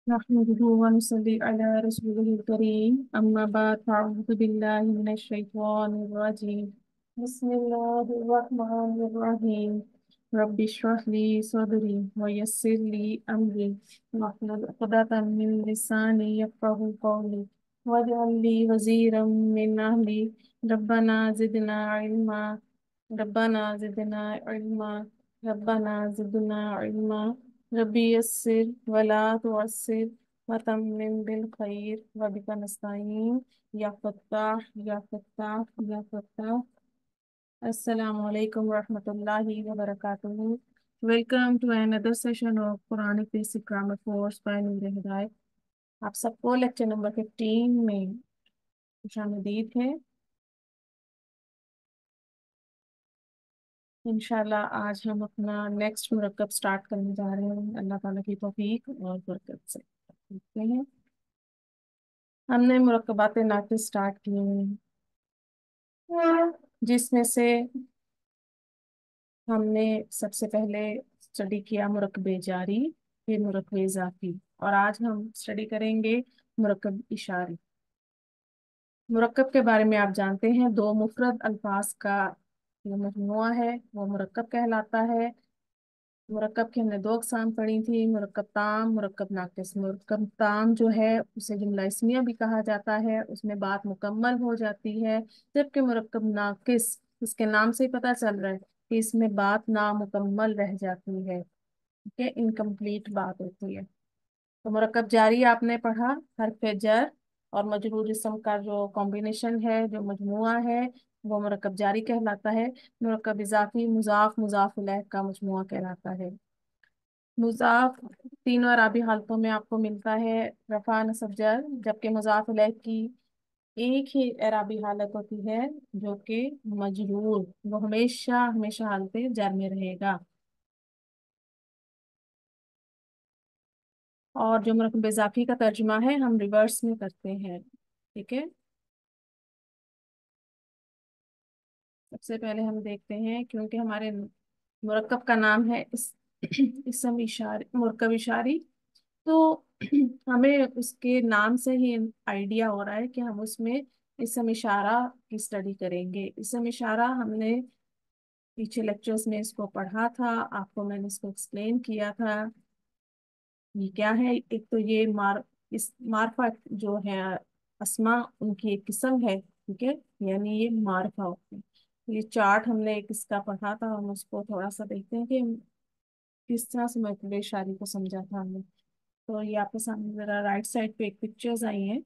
نحمده ونصلي على رسوله الكريم أما بعد فأعوذ بالله من الشيطان الرجيم بسم الله الرحمن الرحيم رب اشرح لي صدري ويسر لي أمري واحلل عقدة من لساني يفقهوا قولي واجعل لي وزيرا من أهلي ربنا زدنا علما ربنا زدنا علما ربنا زدنا علما ربي يسر ولا تعسر وتمم بالخير وبك نستعين يا فتاح يا فتاح يا فتاح. السلام علیکم ورحمۃ اللہ وبرکاتہ. Welcome to another session of Quranic Basic Grammar Course by نور ہدایت. آپ سب کو لیکچر نمبر 15 میں خوش آمدید ہے. انشاءاللہ آج ہم اپنا نیکسٹ مرکب سٹارٹ کرنے جا رہے ہیں اللہ تعالیٰ کی توفیق اور برکت سے. دیکھتے ہیں ہم نے مرکبات ناقص سٹارٹ کیے ہیں جس میں سے ہم نے سب سے پہلے اسٹڈی کیا مرکب جاری پھر مرکب اضافی اور آج ہم اسٹڈی کریں گے مرکب اشاری. مرکب کے بارے میں آپ جانتے ہیں دو مفرد الفاظ کا جو مجموعہ ہے وہ مرکب کہلاتا ہے. مرکب کی ہم نے دو اقسام پڑھی تھی مرکب تام مرکب ناقص. مرکب تام جو ہے اسے جملہ اسمیہ بھی کہا جاتا ہے اس میں بات مکمل ہو جاتی ہے جبکہ مرکب ناقص اس کے نام سے ہی پتہ چل رہا ہے کہ اس میں بات نامکمل رہ جاتی ہے کہ انکمپلیٹ بات ہوتی ہے. تو مرکب جاری آپ نے پڑھا حرف جر اور مجرور اسم کا جو کمبینیشن ہے جو مجموعہ ہے وہ مرکب جاری کہلاتا ہے. مرکب اضافی مضاف مضاف الیہ کا مجموعہ کہلاتا ہے. مضاف تینوں اعرابی حالتوں میں آپ کو ملتا ہے رفع نصب جر جبکہ مضاف الیہ کی ایک ہی اعرابی حالت ہوتی ہے جو کہ مجرور وہ ہمیشہ ہمیشہ حالت جر میں رہے گا. اور جو مرکب اضافی کا ترجمہ ہے ہم ریورس میں کرتے ہیں. ٹھیک ہے سب سے پہلے ہم دیکھتے ہیں کیونکہ ہمارے مرکب کا نام ہے اسم اشاری مرکب اشاری تو ہمیں اس کے نام سے ہی آئیڈیا ہو رہا ہے کہ ہم اس میں اسم اشارہ کی اسٹڈی کریں گے. اسم اشارہ ہم نے پیچھے لیکچرز میں اس کو پڑھا تھا آپ کو میں نے اس کو ایکسپلین کیا تھا. یہ کیا ہے ایک تو یہ معرفت جو ہے اسماء ان کی ایک قسم ہے. ٹھیک ہے یعنی یہ معرفہ ہوتے ہیں. یہ چارٹ ہم نے ایک اس کا پڑھا تھا ہم اس کو تھوڑا سا دیکھتے ہیں کہ کس طرح سے مرکب اشاری کو سمجھا تھا ہم نے. تو یہ آپ کے سامنے ذرا رائٹ سائڈ پہ ایک پکچرز آئی ہیں.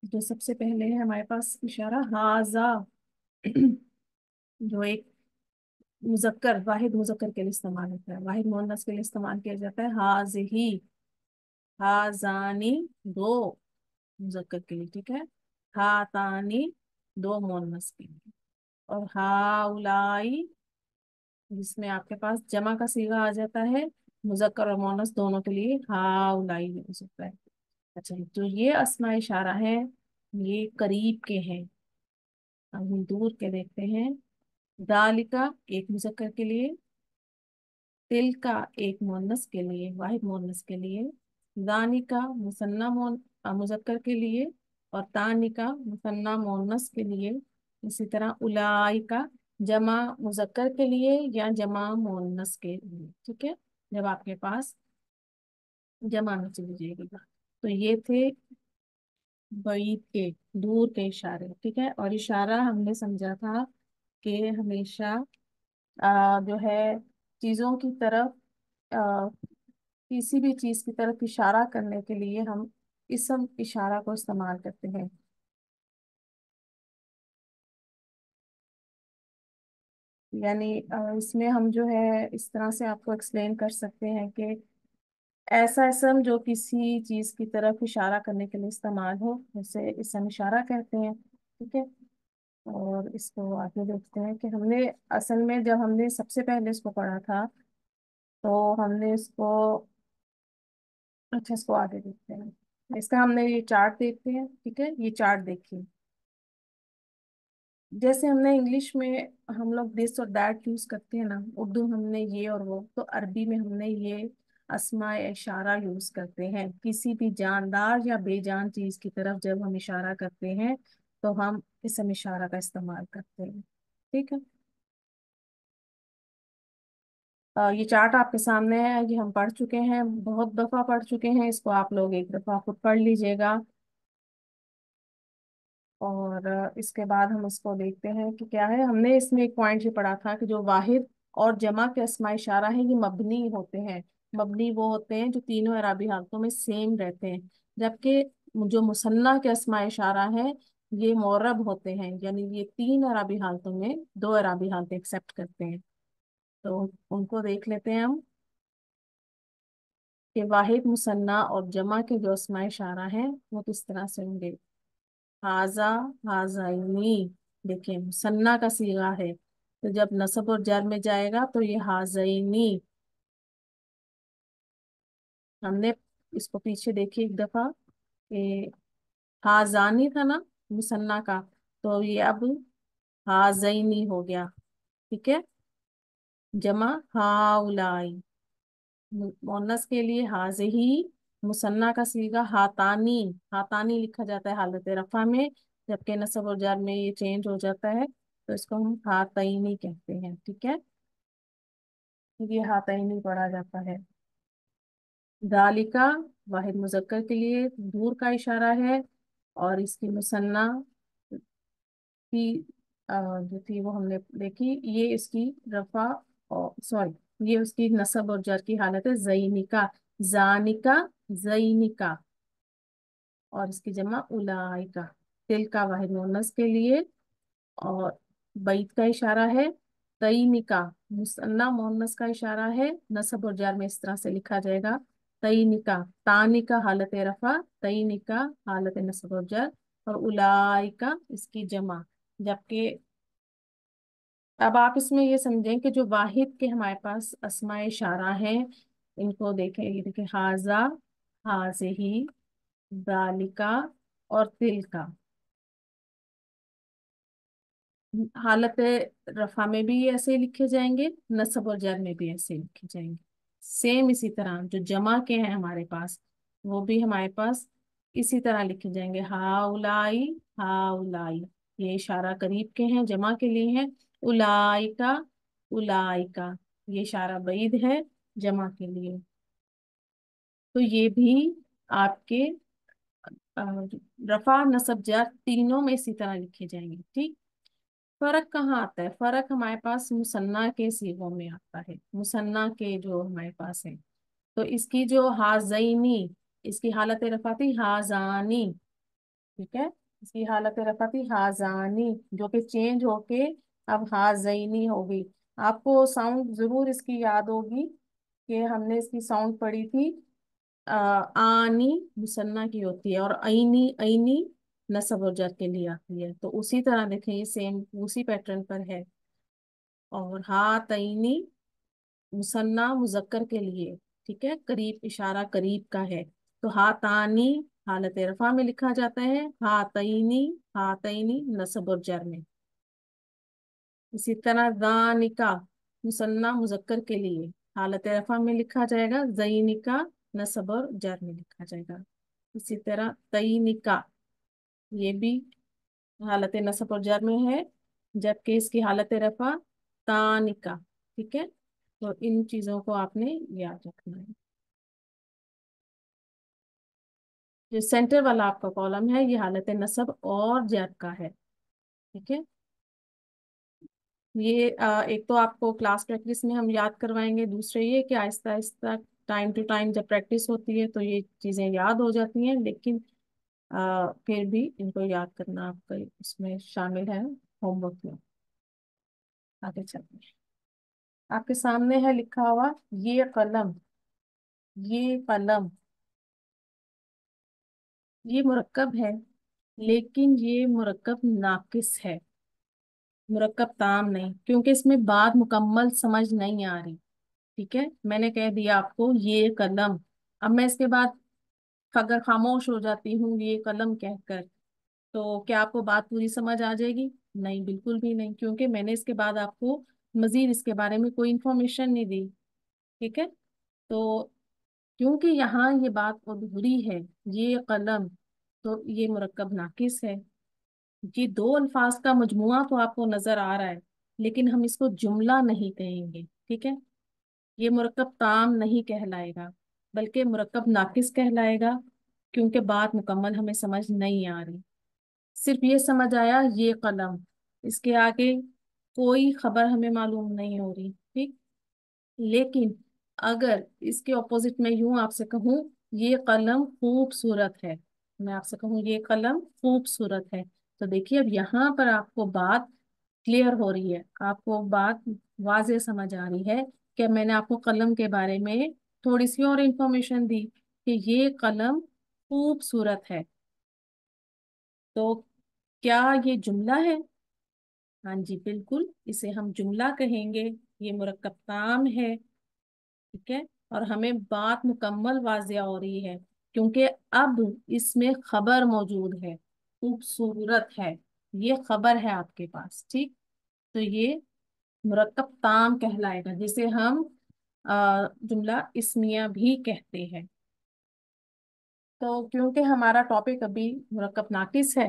جو سب سے پہلے ہے ہمارے پاس اشارہ ہاذا جو ایک مذکر واحد مذکر کے لیے استعمال ہوتا ہے واحد مؤنث کے لیے استعمال کیا جاتا ہے. ہاذہی ہاذانی دو مذکر کے لیے. ٹھیک ہے ہاتانی دو مؤنث کے لیے. اور ہاؤلائی جس میں آپ کے پاس جمع کا صیغہ آ جاتا ہے مذکر اور مؤنث دونوں کے لیے ہاؤلائی ہو سکتا ہے. اچھا تو یہ اسماء اشارہ ہے یہ قریب کے ہیں. اب ہم دور کے دیکھتے ہیں. ذالکا ایک مذکر کے لیے تل کا ایک مؤنث کے لیے واحد مؤنث کے لیے ذانی کا مثنی مذکر کے لیے اور تانی کا مثنی مؤنث کے لیے. اسی طرح الائی کا جمع مذکر کے لیے یا جمع مؤنث کے لیے. ٹھیک ہے جب آپ کے پاس جمع میں چلی جائے گی تو یہ تھے بعید کے دور کے اشارے. ٹھیک ہے اور اشارہ ہم نے سمجھا تھا کہ ہمیشہ جو ہے چیزوں کی طرف کسی بھی چیز کی طرف اشارہ کرنے کے لیے ہم اسم اشارہ کو استعمال کرتے ہیں. یعنی اس میں ہم جو ہے اس طرح سے آپ کو ایکسپلین کر سکتے ہیں کہ ایسا اسم جو کسی چیز کی طرف اشارہ کرنے کے لیے استعمال ہو اسے اسم اشارہ کہتے ہیں. ٹھیک ہے اور اس کو آگے دیکھتے ہیں کہ ہم نے اصل میں جب ہم نے سب سے پہلے اس کو پڑھا تھا تو ہم نے اس کو اچھا اس کو آگے دیکھتے ہیں. اس کا ہم نے یہ چارٹ دیکھتے ہیں. ٹھیک ہے یہ چارٹ دیکھیے جیسے ہم نے انگلش میں ہم لوگ دس اور دیٹ یوز کرتے ہیں نا اردو ہم نے یہ اور وہ تو عربی میں ہم نے یہ اسماء اشارہ یوز کرتے ہیں، کسی بھی جاندار یا بے جان چیز کی طرف جب ہم اشارہ کرتے ہیں تو ہم اسم اشارہ کا استعمال کرتے ہیں، ٹھیک ہے۔ یہ چارٹ آپ کے سامنے ہے، یہ ہم پڑھ چکے ہیں، بہت دفعہ پڑھ چکے ہیں، اس کو آپ لوگ ایک دفعہ خود پڑھ لیجئے گا، اور اس کے بعد ہم اس کو دیکھتے ہیں کہ کیا ہے۔ ہم نے اس میں ایک پوائنٹ یہ پڑھا تھا کہ جو واحد اور جمع کے اسماء اشارہ ہیں یہ مبنی ہوتے ہیں، مبنی وہ ہوتے ہیں جو تینوں اعرابی حالتوں میں سیم رہتے ہیں، جبکہ جو مثنیٰ کے اسماء اشارہ ہیں یہ معرب ہوتے ہیں، یعنی یہ تین اعرابی حالتوں میں دو اعرابی حالتیں ایکسپٹ کرتے ہیں۔ تو ان کو دیکھ لیتے ہیں ہم کہ واحد، مثنیٰ اور جمع کے جو اسماء اشارہ ہیں وہ کس طرح سے ہوں گے۔ ہاذا، ہازینی، دیکھیں مثنیٰ کا صیغہ ہے تو جب نصب اور جر میں جائے گا تو یہ ہازینی، ہم نے اس کو پیچھے دیکھی ایک دفعہ کہ ہازانی تھا نا مثنیٰ کا، تو یہ اب ہازینی ہو گیا، ٹھیک ہے۔ جمع ہاؤلائی، مؤنث کے لیے حاضہی، مثنیٰ کا صیغہ ہاتانی، ہاتانی لکھا جاتا ہے حالت رفع میں، جبکہ نصب اور جر میں یہ چینج ہو جاتا ہے تو اس کو ہم ہاتینی کہتے ہیں، ٹھیک ہے، یہ ہاتینی پڑھا جاتا ہے۔ ذالکا، واحد مذکر کے لیے دور کا اشارہ ہے، اور اس کی مثنیٰ کی جو تھی وہ ہم نے دیکھی، یہ اس کی رفع اور سوری یہ اس کی نصب اور جر کی حالت ہے زینکا، زانکا، زینکا، اور اس کی جمع اولائکا۔ تل کا واحد مؤنث کے لیے اور بعید کا اشارہ ہے تئینکا، مثنیٰ مؤنث کا اشارہ ہے، نصب اور جر میں اس طرح سے لکھا جائے گا تئینکا، تانکا حالت رفع، تئینکا حالت نصب اور جر، اور اولائکا اس کی جمع۔ جبکہ اب آپ اس میں یہ سمجھیں کہ جو واحد کے ہمارے پاس اسماء اشارہ ہیں ان کو دیکھیں، یہ دیکھیں ہاذا، ہاذہی، ذالکا اور تلکا، حالت رفع میں بھی یہ ایسے لکھے جائیں گے، نصب اور جر میں بھی ایسے لکھے جائیں گے، سیم اسی طرح جو جمع کے ہیں ہمارے پاس وہ بھی ہمارے پاس اسی طرح لکھے جائیں گے، ہاؤلائی، ہاؤلائی، یہ اشارہ قریب کے ہیں جمع کے لیے ہیں، اولائکا، اولائکا، یہ اشارہ بعید ہے جمع کے لیے، تو یہ بھی آپ کے آ، رفع، نصب، جر تینوں میں اسی طرح لکھے جائیں گے، ٹھیک۔ فرق کہاں آتا ہے؟ فرق ہمارے پاس مثنیٰ کے صیغوں میں آتا ہے، مثنیٰ کے جو ہمارے پاس ہے تو اس کی جو ہازینی، اس کی حالت رفع تھی ہازانی، ٹھیک ہے، اس کی حالت رفع تھی ہازانی جو کہ چینج ہو کے اب ہازینی ہوگی۔ آپ کو ساؤنڈ ضرور اس کی یاد ہوگی کہ ہم نے اس کی ساؤنڈ پڑھی تھی، آنی مثنیٰ کی ہوتی ہے اور عینی، عینی نصب اور جر کے لیے آتی ہے، تو اسی طرح دیکھیں یہ سیم اسی پیٹرن پر ہے، اور ہاتینی مثنیٰ مذکر کے لیے، ٹھیک ہے، قریب اشارہ قریب کا ہے تو ہاتانی حالت رفع میں لکھا جاتا ہے، ہاتینی، ہاتینی نصب اور جر میں، اسی طرح ذانکا مثنیٰ مذکر کے لیے حالت رفع میں لکھا جائے گا، زینکا نصب اور جر میں لکھا جائے گا، اسی طرح تئینکا یہ بھی حالت نصب اور جر میں ہے، جبکہ اس کی حالت رفع تانکا، ٹھیک ہے، تو ان چیزوں کو آپ نے یاد رکھنا ہے۔ جو سینٹر والا آپ کا کالم ہے یہ حالت نصب اور جر کا ہے، ٹھیک ہے، یہ ایک تو آپ کو کلاس پریکٹس میں ہم یاد کروائیں گے، دوسرے یہ کہ آہستہ آہستہ ٹائم ٹو ٹائم جب پریکٹس ہوتی ہے تو یہ چیزیں یاد ہو جاتی ہیں، لیکن پھر بھی ان کو یاد کرنا آپ کا اس میں شامل ہے ہوم ورک میں۔ آگے چلتے ہیں، آپ کے سامنے ہے لکھا ہوا یہ قلم، یہ قلم، یہ مرکب ہے لیکن یہ مرکب ناقص ہے، مرکب تام نہیں، کیونکہ اس میں بات مکمل سمجھ نہیں آ رہی، ٹھیک ہے، میں نے کہہ دیا آپ کو یہ قلم، اب میں اس کے بعد اگر خاموش ہو جاتی ہوں یہ قلم کہہ کر تو کیا آپ کو بات پوری سمجھ آ جائے گی؟ نہیں، بالکل بھی نہیں، کیونکہ میں نے اس کے بعد آپ کو مزید اس کے بارے میں کوئی انفارمیشن نہیں دی، ٹھیک ہے، تو क्योंकि यहाँ ये बात अधूरी है, ये कलम, तो ये मुरक्कब नाकिस है। ये दो अल्फाज का मजमुआ तो आपको नजर आ रहा है, लेकिन हम इसको जुमला नहीं कहेंगे, ठीक है। ये मुरक्कब ताम नहीं कहलाएगा, बल्कि मुरक्कब नाकिस कहलाएगा, क्योंकि बात मुकम्मल हमें समझ नहीं आ रही। सिर्फ ये समझ आया ये कलम, इसके आगे कोई खबर हमें मालूम नहीं हो रही, ठीक। लेकिन अगर इसके ऑपोजिट में यूं आपसे कहूँ, ये कलम खूबसूरत है, मैं आपसे कहूँ ये कलम खूबसूरत है, तो देखिए अब यहाँ पर आपको बात क्लियर हो रही है, आपको बात वाज़ेह समझ आ रही है कि मैंने आपको कलम के बारे में थोड़ी सी और इंफॉर्मेशन दी कि ये कलम खूबसूरत है। तो क्या ये जुमला है? हाँ जी बिल्कुल, इसे हम जुमला कहेंगे। ये मुरक्कब ताम है, ठीक है। और हमें बात मुकम्मल वाज़िया हो रही है, क्योंकि अब इसमें खबर मौजूद है, खूबसूरत है, ये खबर है आपके पास, ठीक। तो ये मुरक्कब ताम कहलाएगा, जिसे हम जुमला इस्मिया भी कहते हैं। तो क्योंकि हमारा टॉपिक अभी मुरक्कब नाकिस है,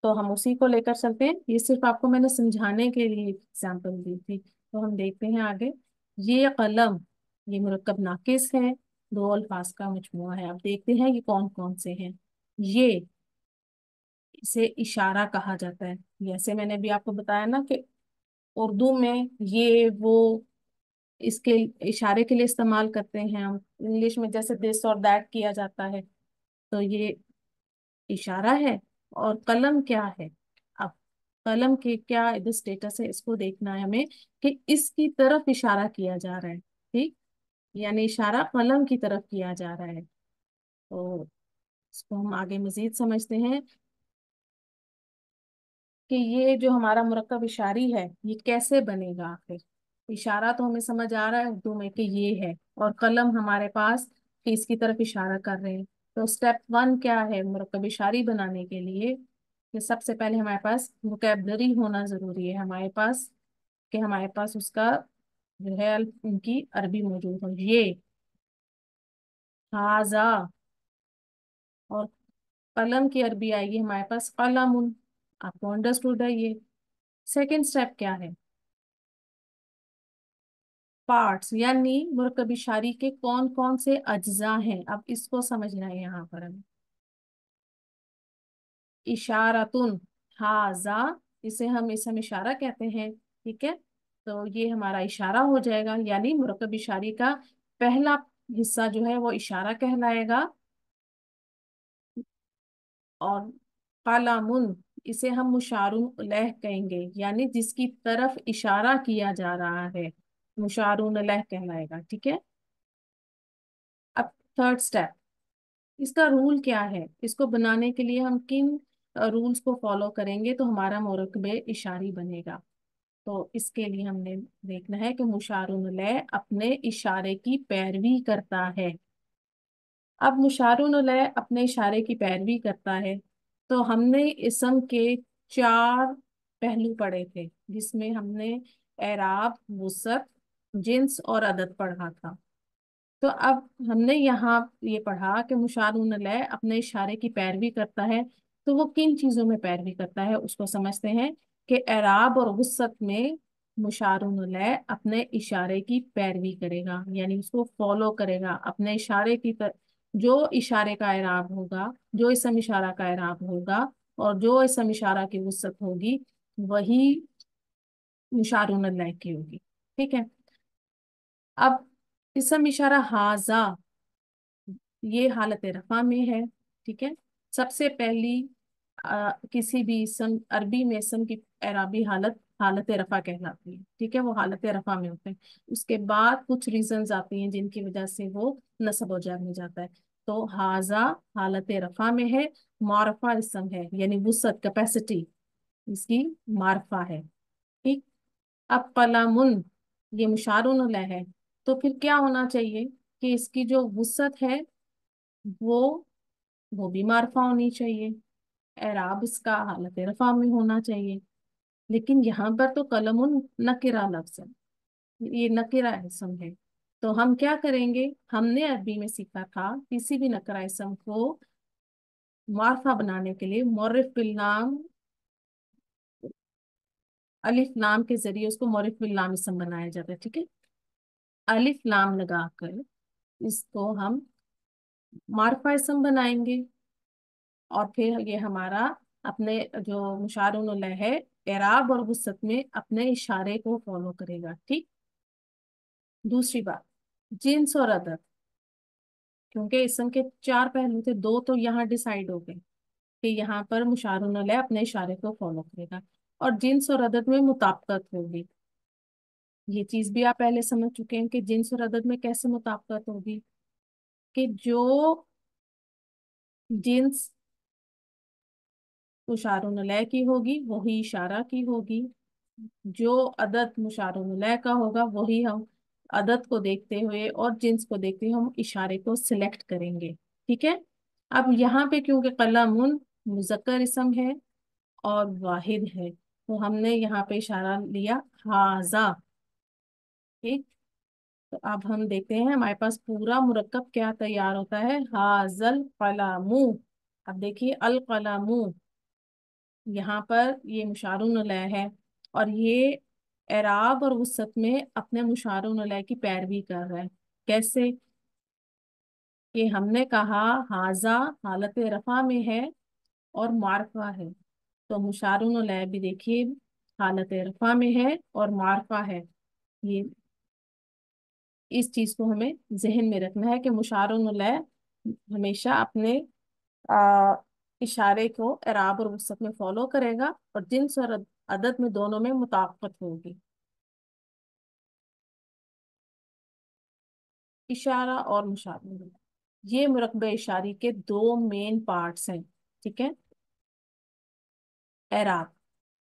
तो हम उसी को लेकर चलते हैं। ये सिर्फ आपको मैंने समझाने के लिए एग्जाम्पल दी थी, तो हम देखते हैं आगे। ये कलम, ये मुरक्कब नाकिस है, दो अल्फाज का मजमुआ है। अब देखते हैं ये कौन कौन से हैं। ये, इसे इशारा कहा जाता है, जैसे मैंने भी आपको बताया ना कि उर्दू में ये वो इसके इशारे के लिए इस्तेमाल करते हैं हम। इंग्लिश में जैसे दिस और दैट किया जाता है, तो ये इशारा है। और कलम क्या है? अब कलम के क्या इधर स्टेटस है, इसको देखना है हमें, कि इसकी तरफ इशारा किया जा रहा है, ठीक। यानी इशारा कलम की तरफ किया जा रहा है। तो इसको हम आगे मजीद समझते हैं कि ये जो हमारा मुरक्कब इशारी है ये कैसे बनेगा आखिर। इशारा तो हमें समझ आ रहा है उर्दू में कि ये है, और कलम हमारे पास कि इसकी तरफ इशारा कर रहे हैं। तो स्टेप वन क्या है मुरक्कब इशारी बनाने के लिए, कि सबसे पहले हमारे पास वोकेबलरी होना जरूरी है हमारे पास, कि हमारे पास उसका जो है उनकी अरबी मौजूद हो। ये, हाजा, और कलम की अरबी आएगी हमारे पास कलमुन। आपको अंडरस्टूड है ये। सेकेंड स्टेप क्या है? पार्ट्स, यानी मुरकबी शारी के कौन कौन से अज्जा हैं, अब इसको समझना है यहाँ पर हमें। इशारतुन, हाजा, इसे हम इसम इशारा कहते हैं, ठीक है। तो ये हमारा इशारा हो जाएगा, यानी मुरकब इशारी का पहला हिस्सा जो है वो इशारा कहलाएगा। और कलामुन, इसे हम मुशारुन लह कहेंगे, यानी जिसकी तरफ इशारा किया जा रहा है, मुशारुन लह कहलाएगा, ठीक है। अब थर्ड स्टेप, इसका रूल क्या है, इसको बनाने के लिए हम किन रूल्स को फॉलो करेंगे तो हमारा मुरकबे इशारी बनेगा। तो इसके लिए हमने देखना है कि मुशारुन लय अपने इशारे की पैरवी करता है। अब मुशारुन लय अपने इशारे की पैरवी करता है, तो हमने इसम के चार पहलू पढ़े थे, जिसमें हमने एराब, वुसअत, जिन्स और अदद पढ़ा था। तो अब हमने यहाँ ये पढ़ा कि मुशारुन लय अपने इशारे की पैरवी करता है, तो वो किन चीजों में पैरवी करता है उसको समझते हैं। कि एराब और वुसअत में मुशारुन लय अपने इशारे की पैरवी करेगा, यानी उसको फॉलो करेगा अपने इशारे की जो इशारे का एराब होगा, जो इसम इशारा का एराब होगा, और जो इसम इशारा की वुसअत होगी, वही मुशारुन लय की होगी, ठीक है। अब इसम इशारा हाजा, ये हालत रफा में है, ठीक है। सबसे पहली किसी भी इसम, अरबी में इसम की एराबी हालत हालत रफा कहलाती है, ठीक है, वो हालत रफा में होते हैं। उसके बाद कुछ रीजंस आती हैं जिनकी वजह से वो नस्ब और जर में जाता है। तो हाजा हालत रफा में है, मारफा इसम है, यानी वुसअत कैपेसिटी इसकी मारफा है, ठीक। अब कलामुन, ये मुशारुन लह है, तो फिर क्या होना चाहिए कि इसकी जो वुसअत है वो वो भी मारफा होनी चाहिए, एराब इसका हालत रफा में होना चाहिए। लेकिन यहाँ पर तो कलमुन नकिरा लफ्ज है, ये नकिरा इसम है, तो हम क्या करेंगे, हमने अरबी में सीखा था किसी भी नकरा इसम को मार्फा बनाने के लिए मौरिफ बिल नाम, अलिफ लाम के जरिए उसको मौरिफ बिल नाम इसम बनाया जाता है, ठीक है। अलिफ लाम लगाकर इसको हम मार्फा इसम बनाएंगे, और फिर ये हमारा अपने जो मुशारुन है एराब और वसत में अपने इशारे को फॉलो करेगा, ठीक। दूसरी बात, जिन्स और अदद, क्योंकि इसम के चार पहलू थे, दो तो यहाँ डिसाइड हो गए कि यहाँ पर मुशारुन अपने इशारे को फॉलो करेगा, और जिन्स और अदद में मुताबिकत होगी। ये चीज भी आप पहले समझ चुके हैं कि जिन्स और अदद में कैसे मुताबिकत होगी, कि जो जिन्स मुशारुन लय की होगी वही इशारा की होगी, जो अदद मुशारुन लय का होगा वही हम अदद को देखते हुए और जिन्स को देखते हुए हम इशारे को सिलेक्ट करेंगे, ठीक है। अब यहाँ पे क्योंकि कलमुन मुजक्कर इसम है और वाहिद है, तो हमने यहाँ पे इशारा लिया हाजा, ठीक। तो अब हम देखते हैं हमारे पास पूरा मुरक्कब क्या तैयार होता है, हाजल कलामू। अब देखिए अल कलामू, यहाँ पर ये मुशारुन लय है, और ये एराब और वसत में अपने मुशारुन लय की पैरवी कर रहा है। कैसे, कि हमने कहा हाजा हालत रफा में है और मारफा है, तो मुशारुन लय भी देखिए हालत रफा में है और मारफा है। ये इस चीज को हमें जहन में रखना है कि मुशारुन लय हमेशा अपने आ, इशारे को एराब और वसत में फॉलो करेगा, और जिन्स और अदद में दोनों में मुताबिकत होगी। इशारा और मुशारा, ये मुरक्बे इशारी के दो मेन पार्ट्स हैं, ठीक है। एराब,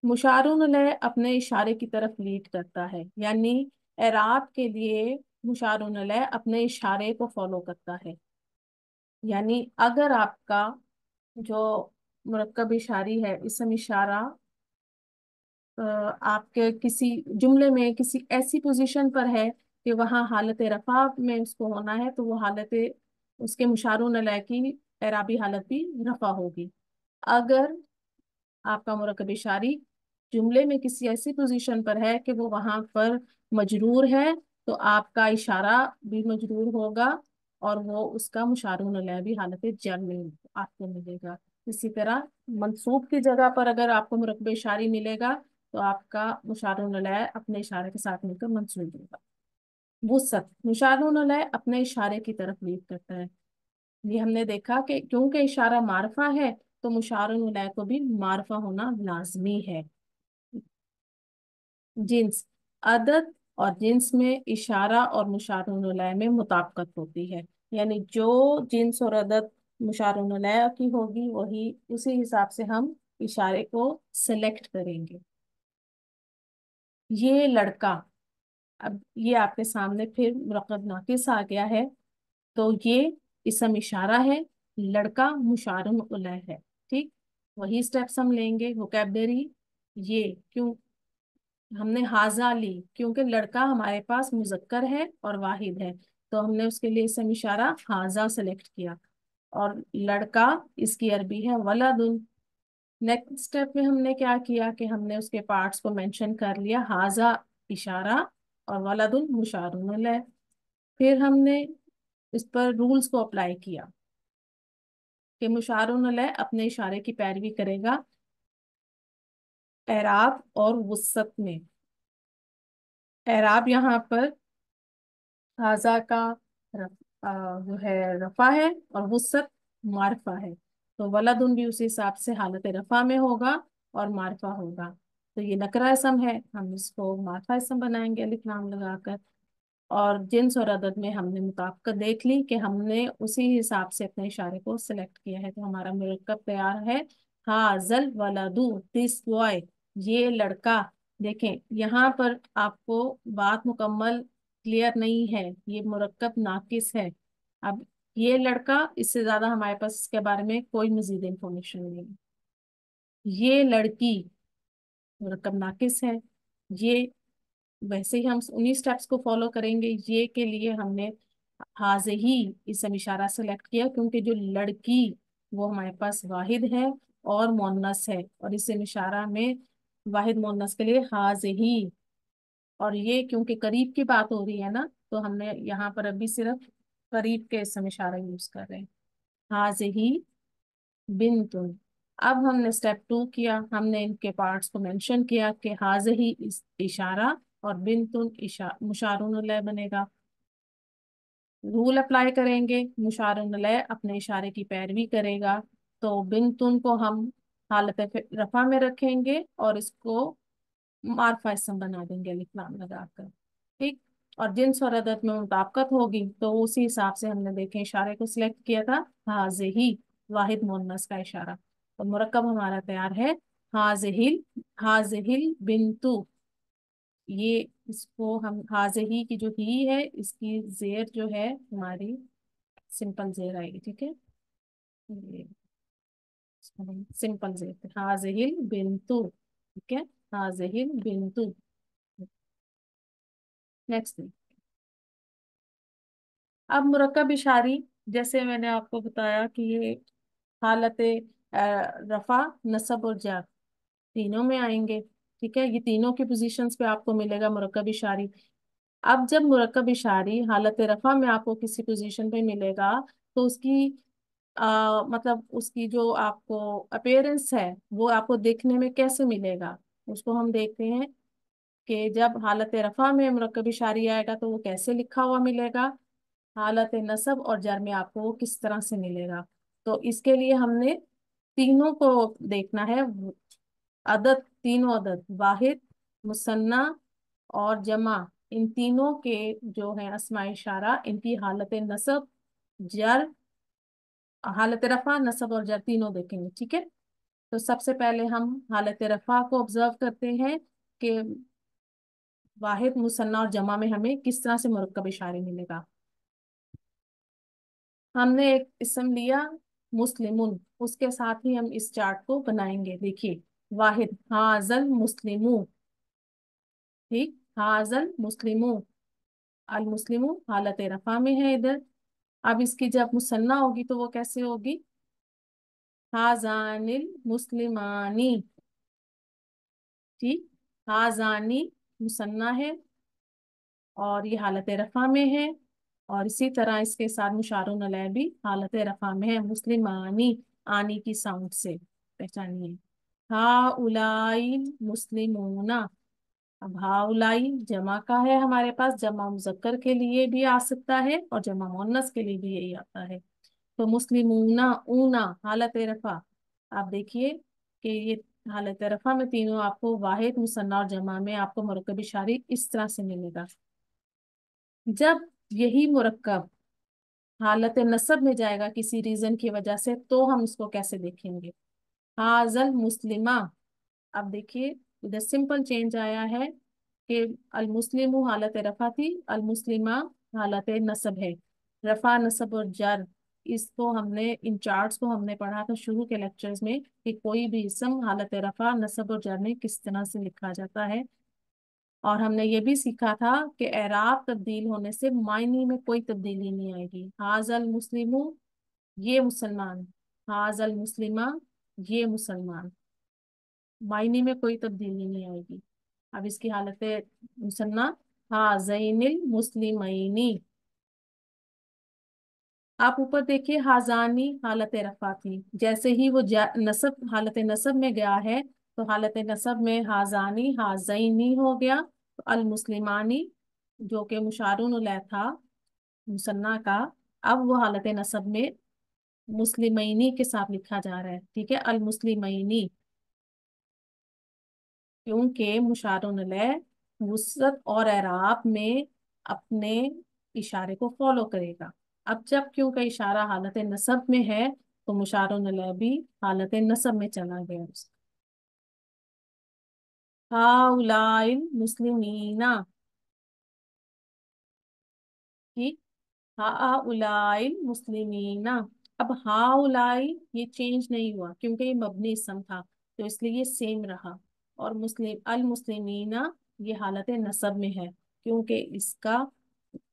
मुशारुन लय अपने इशारे की तरफ लीड करता है, यानी एराब के लिए मुशारुन लय अपने इशारे को फॉलो करता है। यानी अगर आपका जो मुरक्कब इशारी है इसम इशारा आपके किसी जुमले में किसी ऐसी पोजीशन पर है कि वहाँ हालत रफा में उसको होना है, तो वो हालत उसके मुशारुन लय की एराबी हालत भी रफा होगी। अगर आपका मुरक्कब इशारी जुमले में किसी ऐसी पोजीशन पर है कि वो वहां पर मजरूर है, तो आपका इशारा भी मजरूर होगा, और वो उसका मुशारुन लय भी हालत जर में आपको मिलेगा। इसी तरह मंसूब की जगह पर अगर आपको मुरक्कब इशारी मिलेगा, तो आपका मुशारुन लय अपने इशारे के साथ मिलकर मंसूब होगा। वुसत, मुशारुन लय अपने इशारे की तरफ लीड करता है। ये हमने देखा कि क्योंकि इशारा मारफा है, तो मुशारुन लय को भी मारफा होना लाजमी है। जिन्स, अदद और जिन्स में इशारा और मुशारुन लय में मुताबिकत होती है, यानी जो जिन्स और अदद मुशारुन लय की होगी वही उसी हिसाब से हम इशारे को सिलेक्ट करेंगे। ये लड़का, अब ये आपके सामने फिर मुरक्कब नाकिस आ गया है, तो ये इसम इशारा है, लड़का मुशारुन उलय है, ठीक। वही स्टेप्स हम लेंगे वोकैबलरी। ये क्यों हमने हाजा ली, क्योंकि लड़का हमारे पास मुजक्कर है और वाहिद है, तो हमने उसके लिए इसम इशारा हाजा सेलेक्ट किया। और लड़का इसकी अरबी है वलादुन। नेक्स्ट स्टेप में हमने क्या किया कि हमने उसके पार्ट्स को मेंशन कर लिया, हाजा इशारा और वलादुन मुशारुन उलय। फिर हमने इस पर रूल्स को अप्लाई किया कि मुशारुन लय अपने इशारे की पैरवी करेगा एराब और वुसत में। एराब यहाँ पर हाजा का जो है रफा है, और वुसत मारफा है, तो वलदुन भी उसी हिसाब से हालत रफा में होगा और मारफा होगा। तो ये नकरा इसम है, हम इसको मारफा इसम बनाएंगे अलिफ लाम लगाकर। और जिन्स और अदद में हमने मुताबिकत देख ली कि हमने उसी हिसाब से अपने इशारे को सिलेक्ट किया है, तो हमारा मुरक्कब तैयार है। हाजल वलादू, दिस बॉय, ये लड़का। देखें यहाँ पर आपको बात मुकम्मल क्लियर नहीं है, ये मुरक्कब नाकिस है। अब ये लड़का, इससे ज्यादा हमारे पास इसके बारे में कोई मजीद इंफॉर्मेशन नहीं है। ये लड़की मुरक्कब नाकिस है, ये वैसे ही हम उन्हीं स्टेप्स को फॉलो करेंगे। ये के लिए हमने हाजे ही इसम इशारा सेलेक्ट किया, क्योंकि जो लड़की वो हमारे पास वाहिद है और मोन्नस है, और इसम इशारा में वाहिद मोन्नस के लिए हाजे ही। और ये क्योंकि करीब की बात हो रही है ना, तो हमने यहाँ पर अभी सिर्फ करीब के इसम इशारा यूज कर रहे हैं। हाजे ही बिन। अब हमने स्टेप 2 किया, हमने इनके पार्ट्स को मेंशन किया कि हाजे ही इशारा और बिन मुशारुन लय बनेगा। रूल अप्लाई करेंगे, मुशारुन लय अपने इशारे की पैरवी करेगा। तो बिन को हम हालत रफा में रखेंगे और इसको मारफा इसम बना देंगे अलिफ लाम लगाकर। ठीक। और जिन्स और अदद में मुताबिकत होगी तो उसी हिसाब से हमने देखे इशारे को सिलेक्ट किया था, हाजे ही वाहिद मुन्नस का इशारा। तो मुरक्कब हमारा तैयार है, हाजिहिल हाजिहिल बिंतु। ये इसको हम हाजे ही की जो ही है इसकी जेर जो है हमारी सिंपल जेर आएगी। ठीक है, ये सिंपल जेर हाजिहिल बिंतु। ठीक है, हाजिहिल बिंतु। नेक्स्ट, अब मुरक्कब इशारी, जैसे मैंने आपको बताया कि ये हालत रफा नसब और जर तीनों में आएंगे। ठीक है, ये तीनों की पोजीशंस पे आपको मिलेगा मुरक्कब इशारी। अब जब मुरक्कब इशारी हालत रफा में आपको किसी पोजीशन पे मिलेगा, तो उसकी मतलब उसकी जो आपको अपीयरेंस है वो आपको देखने में कैसे मिलेगा, उसको हम देखते हैं कि जब हालत रफा में मुरक्कब इशारी आएगा तो वो कैसे लिखा हुआ मिलेगा, हालत नसब और जर में आपको वो किस तरह से मिलेगा। तो इसके लिए हमने तीनों को देखना है। अदद, तीनों अदद वाहिद, मुसन्ना और जमा, इन तीनों के जो है अस्मा इशारा, इनकी हालत नसब जर, हालत रफा नसब और जर तीनों देखेंगे। ठीक है, तो सबसे पहले हम हालत रफा को ऑब्जर्व करते हैं कि वाहिद मुसन्ना और जमा में हमें किस तरह से मुरक्कब इशारे मिलेगा। हमने एक इसम लिया मुस्लिमुन, उसके साथ ही हम इस चार्ट को बनाएंगे। देखिए, वाहिद हाजल मुस्लिमू। ठीक, हाजल मुस्लिमू, अल मुस्लिमू हालत रफा में है इधर। अब इसकी जब मुसन्ना होगी तो वो कैसे होगी, हाजानिल मुस्लिमानी। ठीक, हाजानी मुसन्ना है और ये हालत रफा में है, और इसी तरह इसके साथ मुशारुन अलैह भी हालत रफा में है, मुस्लिमानी आनी की साउंड से पहचानिए। हा उलाई मुस्लिमूना। अब हा उलाई जमा का है हमारे पास, जमा मुजक्कर के लिए भी आ सकता है और जमा मुन्नस के लिए भी यही आता है। तो मुस्लिमूना ऊना हालत रफा। आप देखिए कि ये हालत रफा में तीनों आपको वाहिद मुसन्ना और जमा में आपको मुरक्कब इशारी इस तरह से मिलेगा। जब यही मुरक्कब हालत नसब में जाएगा किसी रीजन की वजह से, तो हम इसको कैसे देखेंगे, हाजल मुस्लिमा। अब देखिए इधर सिंपल चेंज आया है कि अल मुस्लिमु हालत रफा थी, अल मुस्लिमा हालत नसब है। रफा नसब और जर, इसको हमने इन चार्ट्स को हमने पढ़ा था शुरू के लेक्चर्स में कि कोई भी इसम हालत रफा नसब और जर में किस तरह से लिखा जाता है। और हमने ये भी सीखा था कि एराब तब्दील होने से मायने में कोई तब्दीली नहीं आएगी। हाजल मुस्लिमू, ये मुसलमान, हाजल मुस्लिमा, ये मुसलमान, मायने में कोई तब्दीली नहीं आएगी। अब इसकी हालत है मुसन्ना, हाजैनिल मुस्लिमैनी। आप ऊपर देखिए हाजानी हालत रफा थी, जैसे ही वो नसब हालत नसब में गया है तो हालत नसब में हाजानी हाजैनी हो गया। तो अल मुस्लिमानी जो कि मुशारुन लह था मुसन्ना का, अब वो हालत नसब में मुस्लिमैनी के साथ लिखा जा रहा है। ठीक है, अल मुस्लिमैनी, क्योंकि मुशारुन लह वुसअत और एराब में अपने इशारे को फॉलो करेगा। अब जब क्योंकि इशारा हालत नसब में है तो मुशारुन लह भी हालत नसब में चला गया उसका। हाउलाइल मुस्लिमीना। ठीक, हाउलाइल मुस्लिमीना। अब हाउलाई ये चेंज नहीं हुआ क्योंकि ये मबनी इसम था, तो इसलिए ये सेम रहा। और मुस्लिम अल मुस्लिमीना یہ حالت نصب میں ہے، کیونکہ اس کا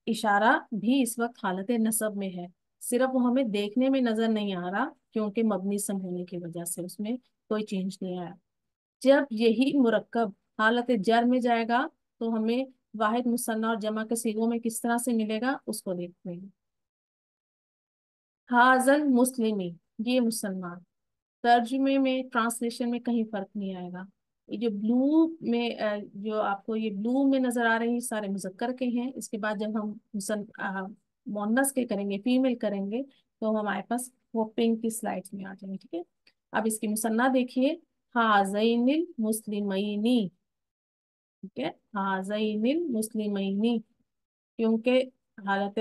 اشارہ بھی اس وقت حالت نصب میں ہے، صرف وہ ہمیں دیکھنے میں نظر نہیں آ رہا کیونکہ مبنی سم ہونے کی وجہ سے اس میں کوئی چینج نہیں آیا۔ جب یہی مرکب حالت جر میں جائے گا تو ہمیں واحد مثنیٰ اور جمع کے صیغوں میں کس طرح سے ملے گا اس کو دیکھتے ہیں۔ حاضل مسلمی، یہ مسلمان، ترجمے میں ٹرانسلیشن میں کہیں فرق نہیں آئے گا۔ یہ جو بلو میں جو آپ کو یہ بلو میں نظر آ رہے ہیں سارے مذکر کے ہیں، اس کے بعد جب ہم مؤنث کے کریں گے، فیمیل کریں گے، تو ہمارے پاس وہ پنک کی سلائڈس میں آ جائیں گے، ٹھیک ہے۔ اب اس کی مثنیٰ دیکھیے، ہازین المسلمینی، ٹھیک ہے، ہازین المسلمینی، کیونکہ حالت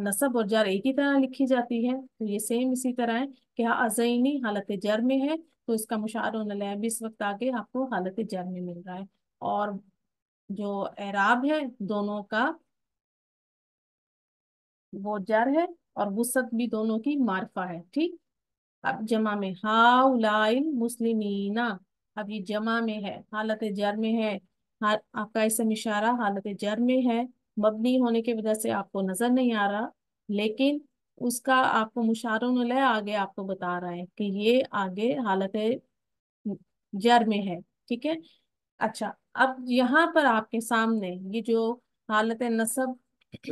نصب اور جر ایک ہی طرح لکھی جاتی ہے، تو یہ سیم اسی طرح ہے کہ ازینی حالت جر میں ہے، تو اس کا مشار علیہ بھی اس وقت آگے آپ کو حالت جر میں مل رہا ہے، اور جو اعراب ہے دونوں کا وہ جر ہے، اور وسط بھی دونوں کی معرفہ ہے، ٹھیک۔ اب جمع میں ہاؤلائی مسلمینا، اب یہ جمع میں ہے، حالت جر میں ہے، آپ کا اسم اشارہ حالت جر میں ہے، مبنی ہونے کی وجہ سے آپ کو نظر نہیں آ رہا، لیکن اس کا آپ کو مشارون علیہ آگے آپ کو بتا رہا ہے کہ یہ آگے حالت جر میں ہے، ٹھیک ہے۔ اچھا، اب یہاں پر آپ کے سامنے یہ جو حالت نصب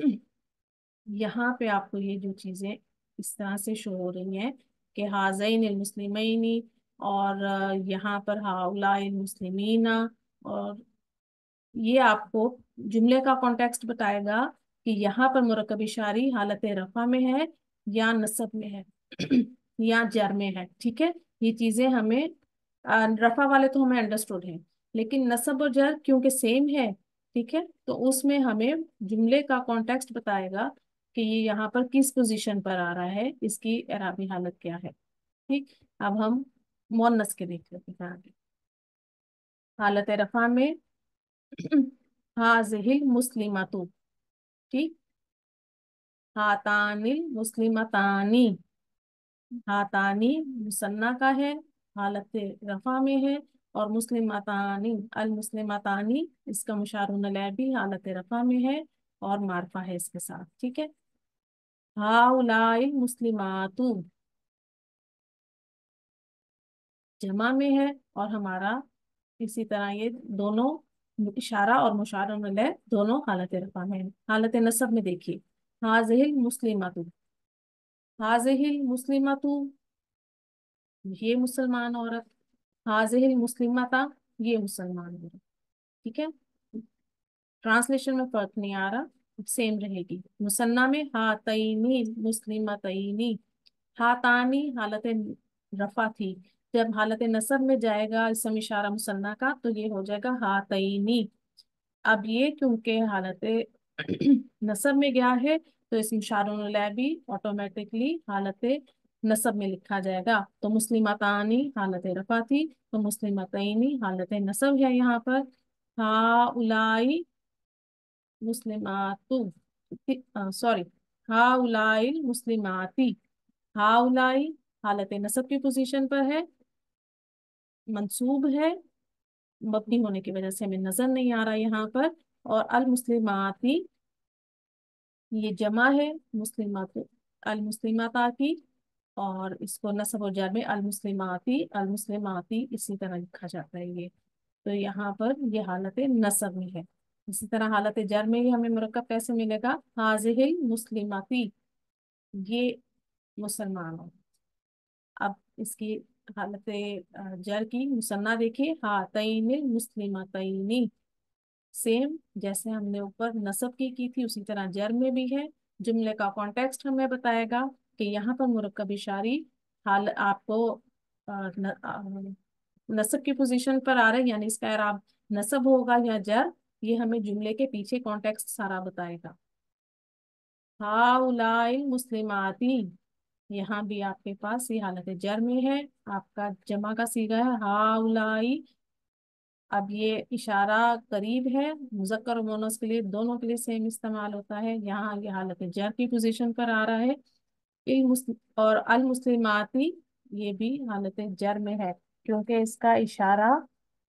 یہاں پہ آپ کو یہ جو چیزیں اس طرح سے شو ہو رہی ہیں کہ حاضین المسلمینی، اور یہاں پر ہاؤلائی المسلمین، اور یہ آپ کو جملے کا کانٹیکسٹ بتائے گا کہ یہاں پر مرکب اشاری حالت رفع میں ہے یا نصب میں ہے یا جر میں ہے، ٹھیک ہے۔ یہ چیزیں ہمیں رفع والے تو ہمیں انڈرسٹوڈ ہیں، لیکن نصب اور جر کیونکہ سیم ہے، ٹھیک ہے، تو اس میں ہمیں جملے کا کانٹیکسٹ بتائے گا کہ یہ یہاں پر کس پوزیشن پر آ رہا ہے، اس کی اعرابی حالت کیا ہے، ٹھیک۔ اب ہم مؤنث کے دیکھ لیتے ہیں آگے۔ حالت رفع میں ہاذہ المسلمۃ، ٹھیک، ہاتان المسلمتانی، ہاتانی مثنیٰ کا ہے، حالت رفع میں ہے، اور مسلمتانی المسلمتانی اس کا مشار علیہ بھی حالت رفع میں ہے اور معرفہ ہے اس کے ساتھ، ٹھیک ہے۔ ہاؤلائی المسلمات جمع میں ہے، اور ہمارا اسی طرح یہ دونوں اشارہ اور مشار علیہ دونوں حالت رفع میں ہے۔ حالت نصب میں دیکھیے، حاذہ المسلمات، حاذہ المسلمات یہ مسلمان عورت، حاذہ المسلمتا یہ مسلمان عورت، ٹھیک ہے۔ ٹرانسلیشن میں فرق نہیں آ رہا، سیم رہے گی۔ مثنیٰ میں ہاتینی مسلمتینی، ہاتانی حالت رفع تھی، جب حالت نصب میں جائے گا اسم اشارہ مثنیٰ کا تو یہ ہو جائے گا ہاتینی۔ اب یہ کیونکہ حالت نصب میں گیا ہے تو اسم اشارہ علیہ بھی آٹومیٹکلی حالت نصب میں لکھا جائے گا، تو مسلمتانی حالت رفع تھی تو مسلمتینی حالت نصب ہے یہاں پر۔ ہاؤلائی مسلمات، سوری، ہاؤلائی المسلماتی، ہاؤلائی حالت نصب کی پوزیشن پر ہے، منصوب ہے، مبنی ہونے کی وجہ سے ہمیں نظر نہیں آ رہا یہاں پر، اور المسلماتی یہ جمع ہے مسلمات المسلمات کی، اور اس کو نصب و جر میں المسلماتی المسلماتی اسی طرح لکھا جاتا ہے یہ، تو یہاں پر یہ حالت نصب میں ہے۔ اسی طرح حالت جر میں ہی ہمیں مرکب کیسے ملے گا، حاذہ المسلماتی یہ مسلمان ہو۔ اب اس کی حالت جر کی مثنیٰ دیکھیے، ہاتین المسلمتین، سیم جیسے ہم نے اوپر نصب کی تھی اسی طرح جر میں بھی ہے۔ جملے کا کانٹیکسٹ ہمیں بتائے گا کہ یہاں پر مرکب اشاری حال آپ کو نصب کی پوزیشن پر آ رہا ہے، یعنی اس کا اعراب نصب ہوگا یا جر، یہ ہمیں جملے کے پیچھے کانٹیکسٹ سارا بتائے گا۔ ہاؤلائی مسلماتی، یہاں بھی آپ کے پاس یہ حالت جر میں ہے، آپ کا جمع کا صیغہ ہے ہاؤلائی۔ اب یہ اشارہ قریب ہے، مذکر و مؤنث کے لیے دونوں کے لیے سیم استعمال ہوتا ہے، یہاں یہ حالت جر کی پوزیشن پر آ رہا ہے۔ اور المسلماتی یہ بھی حالت جر میں ہے کیونکہ اس کا اشارہ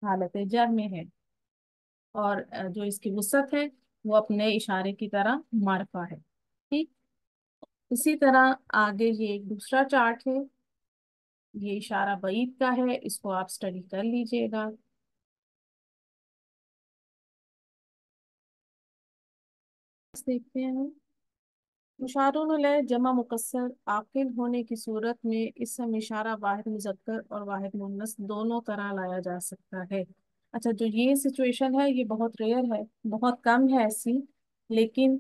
حالت جر میں ہے۔ اور جو اس کی وسعت ہے وہ اپنے اشارے کی طرح معرفہ ہے. ٹھیک. اسی طرح آگے یہ ایک دوسرا چارٹ ہے. یہ اشارہ بعید کا ہے، اس کو آپ اسٹڈی کر لیجئے گا. دیکھتے ہیں. مشارون علیہ جمع مکسر عاقل ہونے کی صورت میں اسم اشارہ واحد مذکر اور واحد مؤنث دونوں طرح لایا جا سکتا ہے. اچھا، جو یہ سچویشن ہے یہ بہت ریئر ہے، بہت کم ہے ایسی، لیکن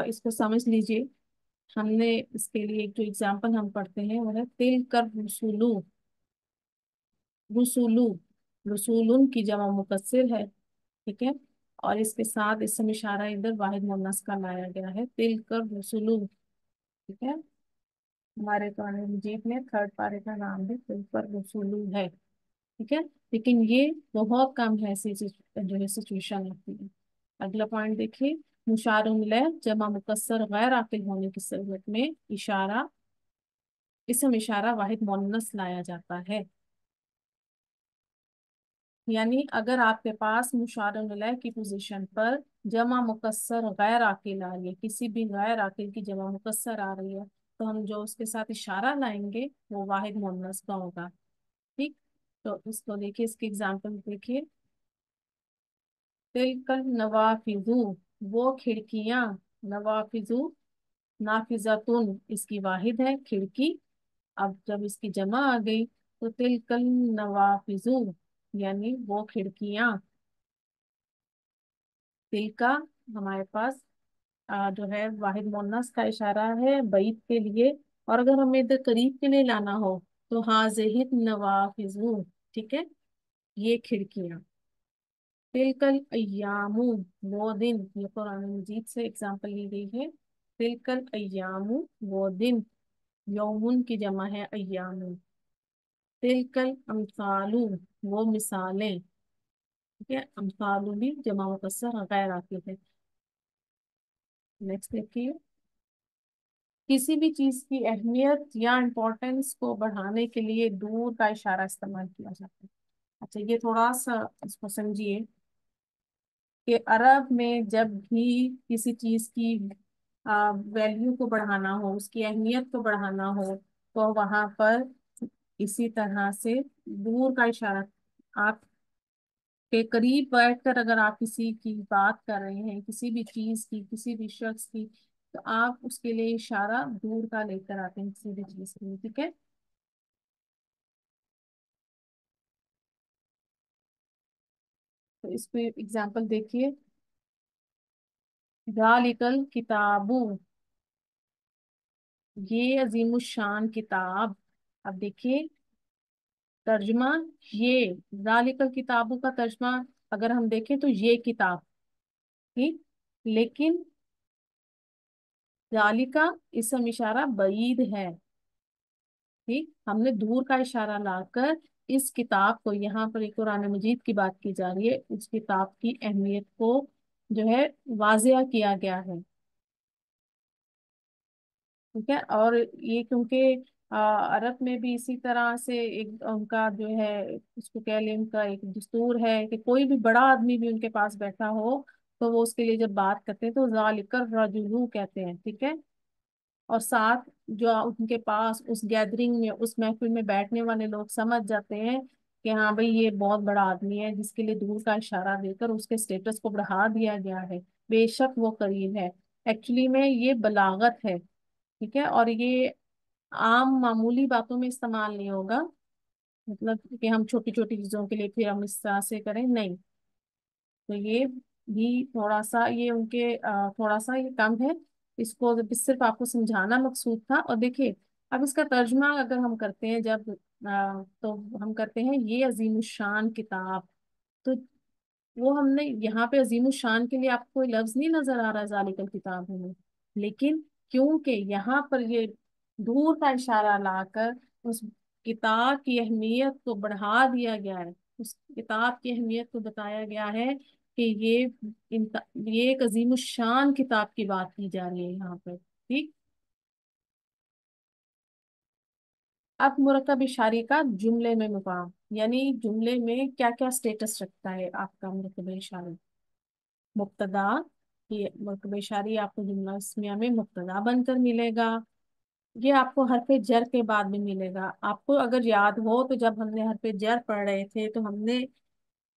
اس کو سمجھ لیجئے. ہم نے اس کے لیے ایک جو اگزامپل ہم پڑھتے ہیں وہ ہے تل کر رسولو. رسولو، رسولن کی جمع مکسر ہے. ٹھیک ہے. اور اس کے ساتھ اسم اشارہ ادھر واحد مؤنث کا لایا گیا ہے، تل کر رسولو. ٹھیک ہے. ہمارے قرآن مجید میں تھرڈ پارے کا نام بھی تل کر رسولو ہے. ٹھیک ہے. لیکن یہ بہت کم ہے ایسی جو ہے سچویشن ہوتی ہے. اگلا پوائنٹ دیکھیے. مشار الیہ جمع مکسر غیر عاقل ہونے کی صورت میں اشارہ اسم اشارہ واحد مؤنث لایا جاتا ہے. یعنی اگر آپ کے پاس مشار الیہ کی پوزیشن پر جمع مکسر غیر عاقل آ رہی ہے، کسی بھی غیر عاقل کی جمع مکسر آ رہی ہے، تو ہم جو اس کے ساتھ اشارہ لائیں گے وہ واحد مؤنث کا ہوگا. ٹھیک. تو اس کو دیکھیے، اس کی ایگزامپل دیکھیے. تلکل نوافذو، وہ کھڑکیاں. نوافذو نافذتن اس کی واحد ہے کھڑکی. اب جب اس کی جمع آ گئی تو تلکل نوافذو یعنی وہ کھڑکیاں. تل کا ہمارے پاس جو ہے واحد مؤنث کا اشارہ ہے بعید کے لیے، اور اگر ہمیں ادھر قریب کے لیے لانا ہو تو حاذہ النوافذ. ٹھیک ہے. یہ کھڑکیاں. تلکل ایام، وہ دن. یہ قرآن مجید سے اگزامپل لی گئی ہے. تلکل ایام، وہ دن. یومن کی جمع ہے ایام. تلکل امثال، وہ مثالیں. ٹھیک ہے. امثال بھی جمع مکسر غیر آتی ہے. نیکسٹ دیکھیے. کسی بھی چیز کی اہمیت یا امپورٹنس کو بڑھانے کے لیے دور کا اشارہ استعمال کیا جاتا ہے. اچھا، یہ تھوڑا سا اس کو سمجھیے کہ عرب میں جب بھی کسی چیز کی ویلیو کو بڑھانا ہو، اس کی اہمیت کو بڑھانا ہو، تو وہاں پر اسی طرح سے دور کا اشارہ. آپ کے قریب بیٹھ کر اگر آپ کسی کی بات کر رہے ہیں، کسی بھی چیز کی، کسی بھی شخص کی، تو آپ اس کے لیے اشارہ دور کا لے کر آتے ہیں کسی بھی چیز کے لیے. ٹھیک ہے. تو اس پہ اگزامپل دیکھیے. ذالکل کتابو، یہ عظیم الشان کتاب. اب دیکھیے ترجمہ. یہ ذالکل کتابوں کا ترجمہ اگر ہم دیکھیں تو یہ کتاب. ٹھیک. لیکن ذالکا اسم اشارہ بعید ہے. ٹھیک. ہم نے دور کا اشارہ لا کر اس کتاب کو، یہاں پر ایک قرآن مجید کی بات کی جا رہی ہے، اس کتاب کی اہمیت کو جو ہے واضح کیا گیا ہے. ٹھیک ہے. اور یہ کیونکہ عرب میں بھی اسی طرح سے ایک ان کا جو ہے، اس کو کہہ لیں، ان کا ایک دستور ہے کہ کوئی بھی بڑا آدمی بھی ان کے پاس بیٹھا ہو تو وہ اس کے لیے جب بات کرتے ہیں تو ذالک الرجل کہتے ہیں. ٹھیک ہے. اور ساتھ جو ان کے پاس اس گیدرنگ میں، اس محفل میں بیٹھنے والے لوگ سمجھ جاتے ہیں کہ ہاں بھئی یہ بہت بڑا آدمی ہے، جس کے لیے دور کا اشارہ دے کر اس کے سٹیٹس کو بڑھا دیا گیا ہے. بے شک وہ قریب ہے. ایکچولی میں یہ بلاغت ہے. ٹھیک ہے. اور یہ عام معمولی باتوں میں استعمال نہیں ہوگا، مطلب کہ ہم چھوٹی چھوٹی چیزوں کے لیے پھر ہم اس طرح سے کریں، نہیں. تو یہ بھی تھوڑا سا یہ ان کے تھوڑا سا یہ کم ہے. اس کو صرف آپ کو سمجھانا مقصود تھا. اور دیکھیے اب اس کا ترجمہ اگر ہم کرتے ہیں جب تو ہم کرتے ہیں یہ عظیم الشان کتاب. تو وہ ہم نے یہاں پہ عظیم الشان کے لیے آپ کو کوئی لفظ نہیں نظر آ رہا ذالک الکتاب میں، لیکن کیونکہ یہاں پر یہ دور کا اشارہ لا کر اس کتاب کی اہمیت کو بڑھا دیا گیا ہے، اس کتاب کی اہمیت کو بتایا گیا ہے کہ یہ ایک عظیم الشان کتاب کی بات کی جا رہی ہے یہاں پر. ٹھیک. अब मुरक्कब इशारे का जुमले में मुकाम, यानी जुमले में क्या क्या स्टेटस रखता है आपका मुरक्कब इशारे। मुब्तदा, ये मुरक्कब इशारे आपको जुमला इस्मिया में मुब्तदा बनकर मिलेगा। ये आपको हरफ जर के बाद में मिलेगा। आपको अगर याद हो तो जब हमने हरफ जर पढ़ रहे थे तो हमने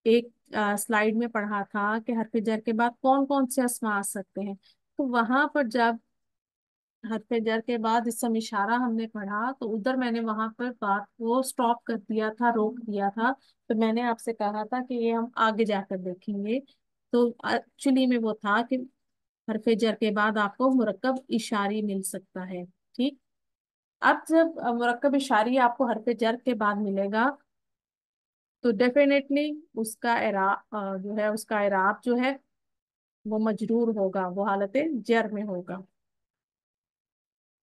एक स्लाइड में पढ़ा था कि हरफ जर के बाद कौन कौन से अस्मा आ सकते हैं। तो वहां पर जब हरफ जर के बाद इसम इशारा हमने पढ़ा तो उधर मैंने वहां पर बात को स्टॉप कर दिया था, रोक दिया था। तो मैंने आपसे कहा था कि ये हम आगे जाकर देखेंगे। तो एक्चुअली में वो था कि हरफ जर के बाद आपको मुरक्कब इशारी मिल सकता है। ठीक। अब जब मुरक्कब इशारी आपको हरफ जर के बाद मिलेगा तो डेफिनेटली उसका जो है उसका एराब जो है वो मजरूर होगा, वो हालत जर में होगा।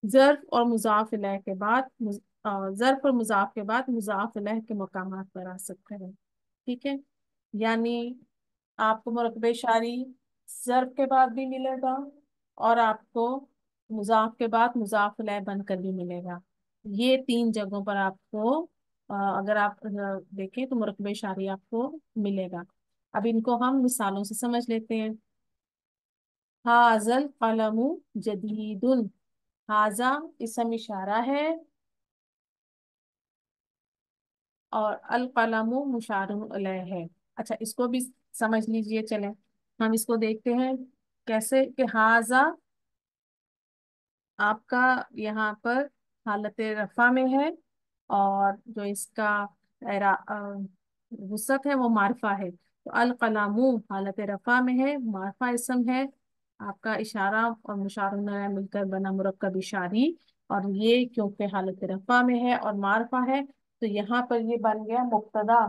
ज़र्फ और मुज़ाफ इलैह के बाद ज़र्फ और मुज़ाफ के बाद मुज़ाफ इलैह के मकामात पर आ सकते हैं। ठीक है। यानी आपको मुरक्कब शारी ज़र्फ के बाद भी मिलेगा और आपको मुज़ाफ के बाद मुज़ाफ इलैह बनकर भी मिलेगा। ये तीन जगहों पर आपको अगर आप देखें तो मुरक्कब शारी आपको मिलेगा। अब इनको हम मिसालों से समझ लेते हैं। हाजल कलमु जदीदुन, हाजा इसम इशारा है और अल कलमु मुशारुन अलैह है। अच्छा, इसको भी समझ लीजिए। चलें हम इसको देखते हैं कैसे कि हाजा आपका यहाँ पर हालत रफा में है और जो इसका वसत है वो मारफा है। तो अल कलामू हालत रफा में है, मारफा इसम है। आपका इशारा और मुशारुन अलैह मिलकर बना मुरक्कब इशारी। और ये क्योंकि हालत रफा में है और मारफा है तो यहाँ पर ये बन गया मुब्तदा।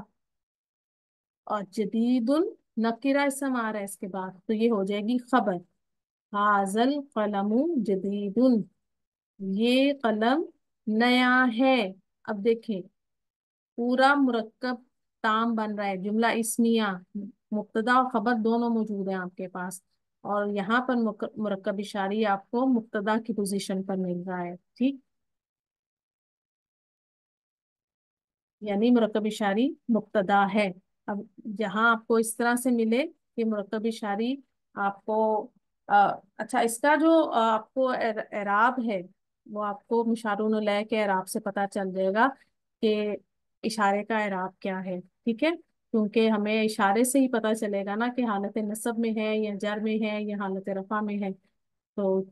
और जदीदुल नकीरा इसम आ रहा है इसके बाद तो ये हो जाएगी खबर। हाजल कलमु जदीदुन, ये कलम नया है। अब देखें पूरा मुरक्कब ताम बन रहा है, जुमला इस्मिया मुब्तदा और खबर दोनों मौजूद है आपके पास। और यहाँ पर मुरक्कब इशारी आपको मुब्तदा की पोजीशन पर मिल रहा है। ठीक। यानी मुरक्कब इशारी मुब्तदा है। अब जहां आपको इस तरह से मिले कि मुरक्कब इशारी आपको अच्छा इसका जो आपको एराब है वो आपको मुशारुन लय के एराब से पता चल जाएगा कि इशारे का एराब क्या है। ठीक है, क्योंकि हमें इशारे से ही पता चलेगा ना कि हालत नस्ब में है या जर में है या हालत रफा में है। तो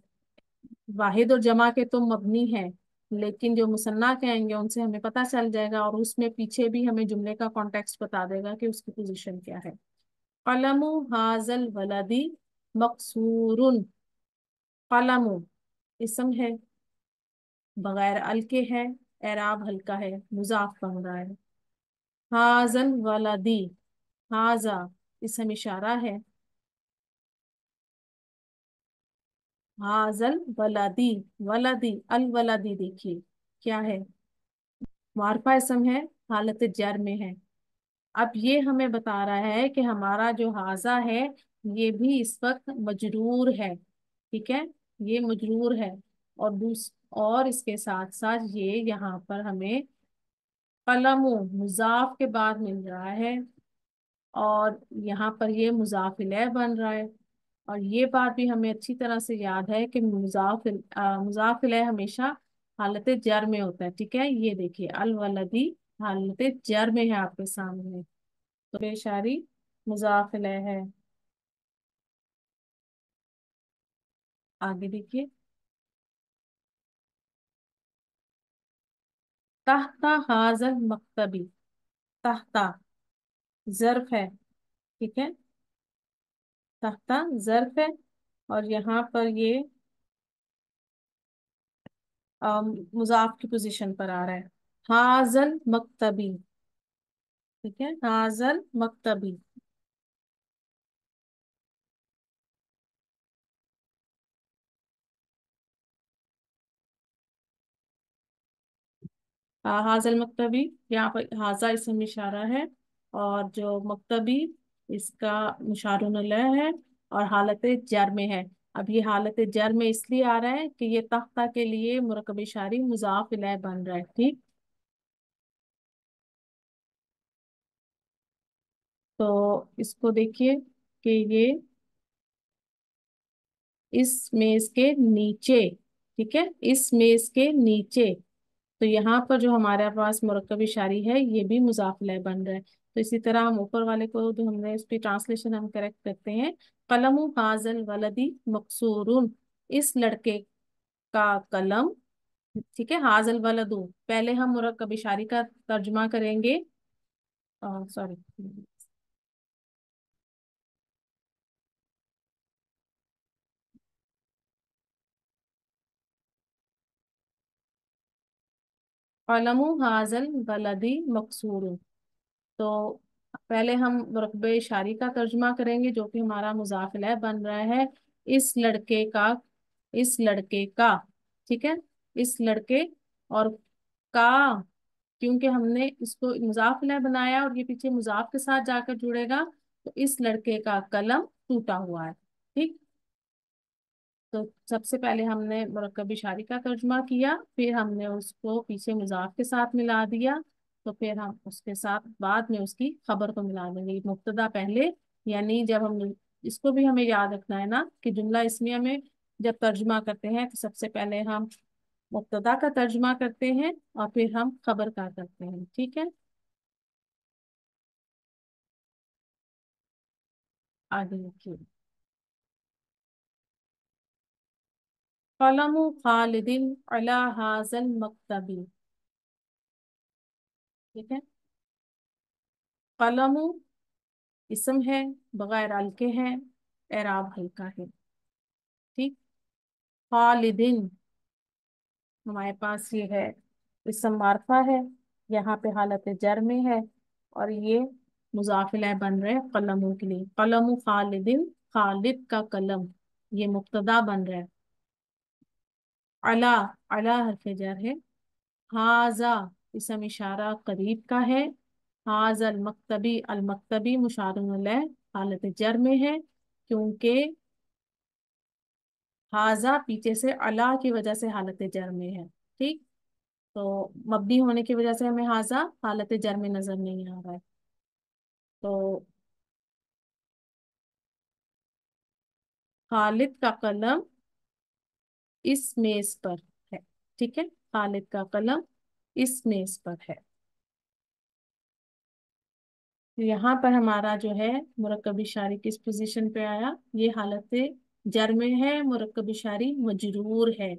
वाहिद और जमा के तो मबनी है, लेकिन जो मुसन्ना के आएंगे उनसे हमें पता चल जाएगा और उसमें पीछे भी हमें जुमले का कॉन्टेक्स्ट बता देगा कि उसकी पोजीशन क्या है। कलमु हाजल वलदी मकसूरुन, कलमु इसम है, बगैर अल के है, एराब हल्का है, मुजाफ बन रहा है। हाजल वलदी, हाजा इसम इशारा है। हाजल वलदी, वलदी अल वलदी देखिए क्या है, मारफा इसम है, हालत जर में है। अब ये हमें बता रहा है कि हमारा जो हाजा है ये भी इस वक्त मजरूर है। ठीक है, ये मजरूर है। और और इसके साथ साथ ये यहाँ पर हमें कलम मुजाफ के बाद मिल रहा है और यहाँ पर ये मुजाफ इलैह बन रहा है। और ये बात भी हमें अच्छी तरह से याद है कि मुजाफ इलैह हमेशा हालत जर में होता है। ठीक है, ये देखिए अल वलदी हालत जर में है आपके सामने, तो बेशारी मुजाफ इलैह है। आगे देखिए तहता हाजल मकतबी, तहता जर्फ है। ठीक है, तहता जर्फ है और यहाँ पर ये मुजाफ की पोजीशन पर आ रहा है। हाजल मकतबी, ठीक है, हाजल मकतबी। हाजल मकतबी, यहाँ पर हाजा इसम इशारा है और जो मकतबी इसका मुशारुन लह है और हालत जर में है। अब ये हालत जर में इसलिए आ रहा है कि ये तख्ता के लिए मुरकब इशारी मुजाफ इलैह बन रहा है। ठीक। तो इसको देखिए कि ये इस मेज के नीचे, ठीक है, इस मेज के नीचे। तो यहाँ पर जो हमारे पास मुरक्कब इशारी है ये भी मुजाफ इलैह बन रहा है। तो इसी तरह हम ऊपर वाले को जो हमने इसकी ट्रांसलेशन हम करेक्ट करते हैं। कलमु हाजल वलदी मकसूरुन, इस लड़के का कलम, ठीक है, हाजल वलदू, पहले हम मुरक्कब इशारी का तर्जुमा करेंगे। सॉरी, कलमु हाजल वलदी मकसूरुन। तो पहले हम मुरक्कब इशारी का तर्जुमा करेंगे जो कि हमारा मुजाफ इलैह बन रहा है। इस लड़के का, इस लड़के का, ठीक है, इस लड़के, और का, क्योंकि हमने इसको मुजाफ इलैह बनाया और ये पीछे मुजाफ के साथ जाकर जुड़ेगा, तो इस लड़के का कलम टूटा हुआ है। ठीक। तो सबसे पहले हमने मुरक्कब इशारी का तर्जुमा किया, फिर हमने उसको पीछे मुजाफ के साथ मिला दिया, तो फिर हम उसके साथ बाद में उसकी खबर को मिला देंगे, मुब्तदा पहले। यानी जब हम, इसको भी हमें याद रखना है ना कि जुमला इस्मिया में जब तर्जुमा करते हैं तो सबसे पहले हम मुब्तदा का तर्जुमा करते हैं और फिर हम खबर का करते हैं। ठीक है, आगे लिखिए। कलमु खालिदिन अला हाजल मकतबी, ठीक है। कलमु इसम है, बगैर अल के हैं, एराब हल्का है। ठीक। खालिदिन हमारे पास ये है, इसम मारफा है, यहाँ पे हालत जर में है, और ये मुजाफिल बन रहे हैं कलमों के लिए। कलमु खालिदिन, खालिद का कलम, ये मुब्तदा बन रहा है। अला, अला हरफ जर है। हाजा इसम इशारा करीब का है। हाज अल मकतबी, अल मकतबी मुशारुन अलैह हालत जर में है, क्योंकि हाजा पीछे से अला की वजह से हालत जर में है। ठीक। तो मबनी होने की वजह से हमें हाजा हालत जर में नजर नहीं आ रहा है। तो खालिद का कलम इस मेज पर है। ठीक है, खालिद का कलम इस मेज पर है। तो यहाँ पर हमारा जो है मुरक्कब इशारी किस पोजीशन पे आया, ये हालत जर में है, मुरक्कब इशारी मजरूर है।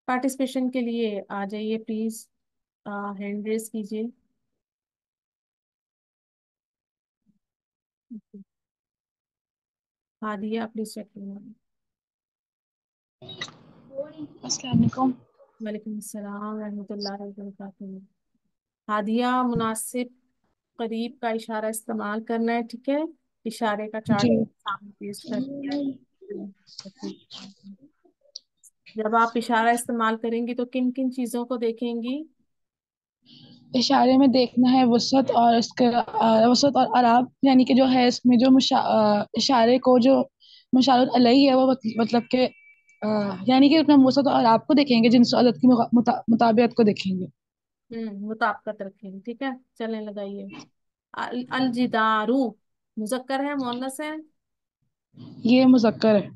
पार्टिसिपेशन के लिए आ जाइए प्लीज, हैंड रेस कीजिए। हाँ दिया, प्लीज चेक करना। अस्सलाम वालेकुम। वालेकुम अस्सलाम रहमतुल्लाहि व बरकातहू। हादिया, मुनासिब करीब का इशारा इस्तेमाल करना है, ठीक है। इशारे का जी। चार्ट सामने पेश कर दिया है। जब आप इशारा इस्तेमाल करेंगी तो किन किन चीजों को देखेंगी? इशारे में देखना है वसत और इसके वसत और अराब, यानी कि जो है इसमें जो इशारे को जो मुशारत अलई है वो मतलब के यानी कि हम वसत और अराब को देखेंगे, जिन सूरत की मुताबियत को देखेंगे। मुताबिकत रखेंगे, ठीक है। चलें, लगाइए। अल जिदारू मुजक्कर है मुअन्नस है? ये मुज़क्कर है।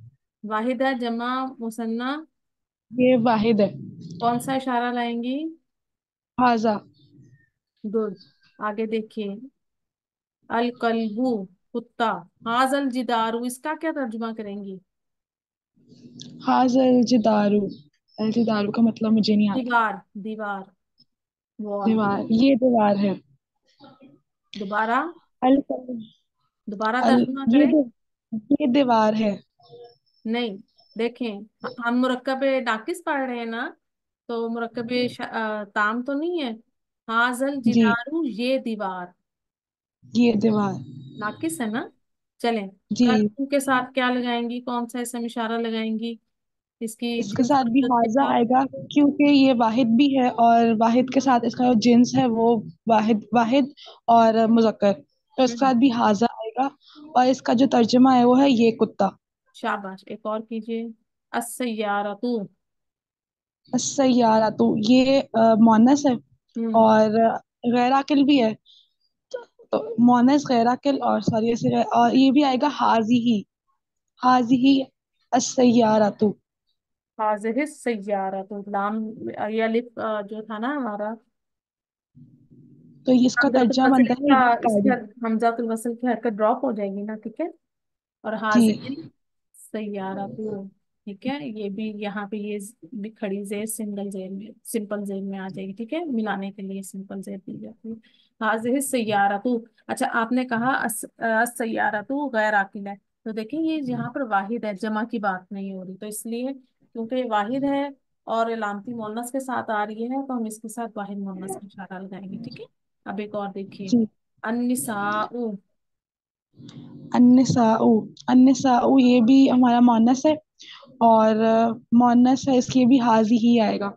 वाहिद है जमा मुसन्ना? ये वाहिद है। कौन सा इशारा लाएंगी? हाजा। गुड। आगे देखिए। अल कल्बू कुत्ता। हाजल जिदारू, इसका क्या तर्जुमा करेंगी? हाजल जिदारू, अल जिदारू का मतलब मुझे नहीं आता। दीवार, दीवार, वॉल। दीवार, ये दीवार है। दोबारा, अल दोबारा अल तर्जुमा ये करें। ये दीवार है। नहीं, देखें, हम मुरक्कब नाकिस पढ़ रहे हैं ना, तो मुरक्कब ताम तो नहीं है। हाजल जी, जिदारू, ये दीवार, ये दीवार। नाकिस है ना। चलें, जी, कल के साथ क्या लगाएंगी, कौन सा इसम इशारा लगाएंगी? इसकी इसके जिन्स साथ भी अदद के हाजा बाद। आएगा, क्योंकि ये वाहिद भी है और वाहिद के साथ इसका जो जिन्स है वो वाहिद वाहिद और मुज़क्कर, तो इसके हम्म, साथ भी हाजा आएगा। और इसका जो तर्जुमा है वो है ये कुत्ता। शाबाश, एक और कीजिए। अस्सय्यारतू। सैयारा, तो ये मोनस है। हम्म। और غیر عاقل بھی ہے، تو مونس غیر عاقل اور سوری ایسے اور یہ بھی آئے گا حاضی ہی السیارۃ. حاضر سیارہ، تو لام یہ الف جو تھا نا ہمارا تو اس کا حمزۃ ترجمہ الوصل بنتا ہے کا، یہ اس کی گاڑی. حمزۃ الوصل کی حرکت ڈراپ ہو جائے گی نا، ٹھیک ہے. اور جی حاضر سیارہ تو، ٹھیک ہے، یہ بھی یہاں پہ یہ بھی کھڑی زیر سنگل زیر میں، سمپل زیر میں آ جائے گی، ٹھیک ہے، ملانے کے لیے سمپل زیر دی جاتی ہے. حاضر سیارہ تو، اچھا آپ نے کہا سیارہ تو غیر عاقل ہے، تو دیکھیں یہ یہاں پر واحد ہے، جمع کی بات نہیں ہو رہی، تو اس لیے کیونکہ یہ واحد ہے اور علامتی مؤنث کے ساتھ آ رہی ہے، تو ہم اس کے ساتھ واحد مؤنث کا اشارہ لگائیں گے، ٹھیک ہے. اب ایک اور دیکھیے، جی. النساء. النساء، النساء یہ بھی ہمارا مونس ہے، اور مونس ہے اس کے بھی حاضی ہی آئے گا.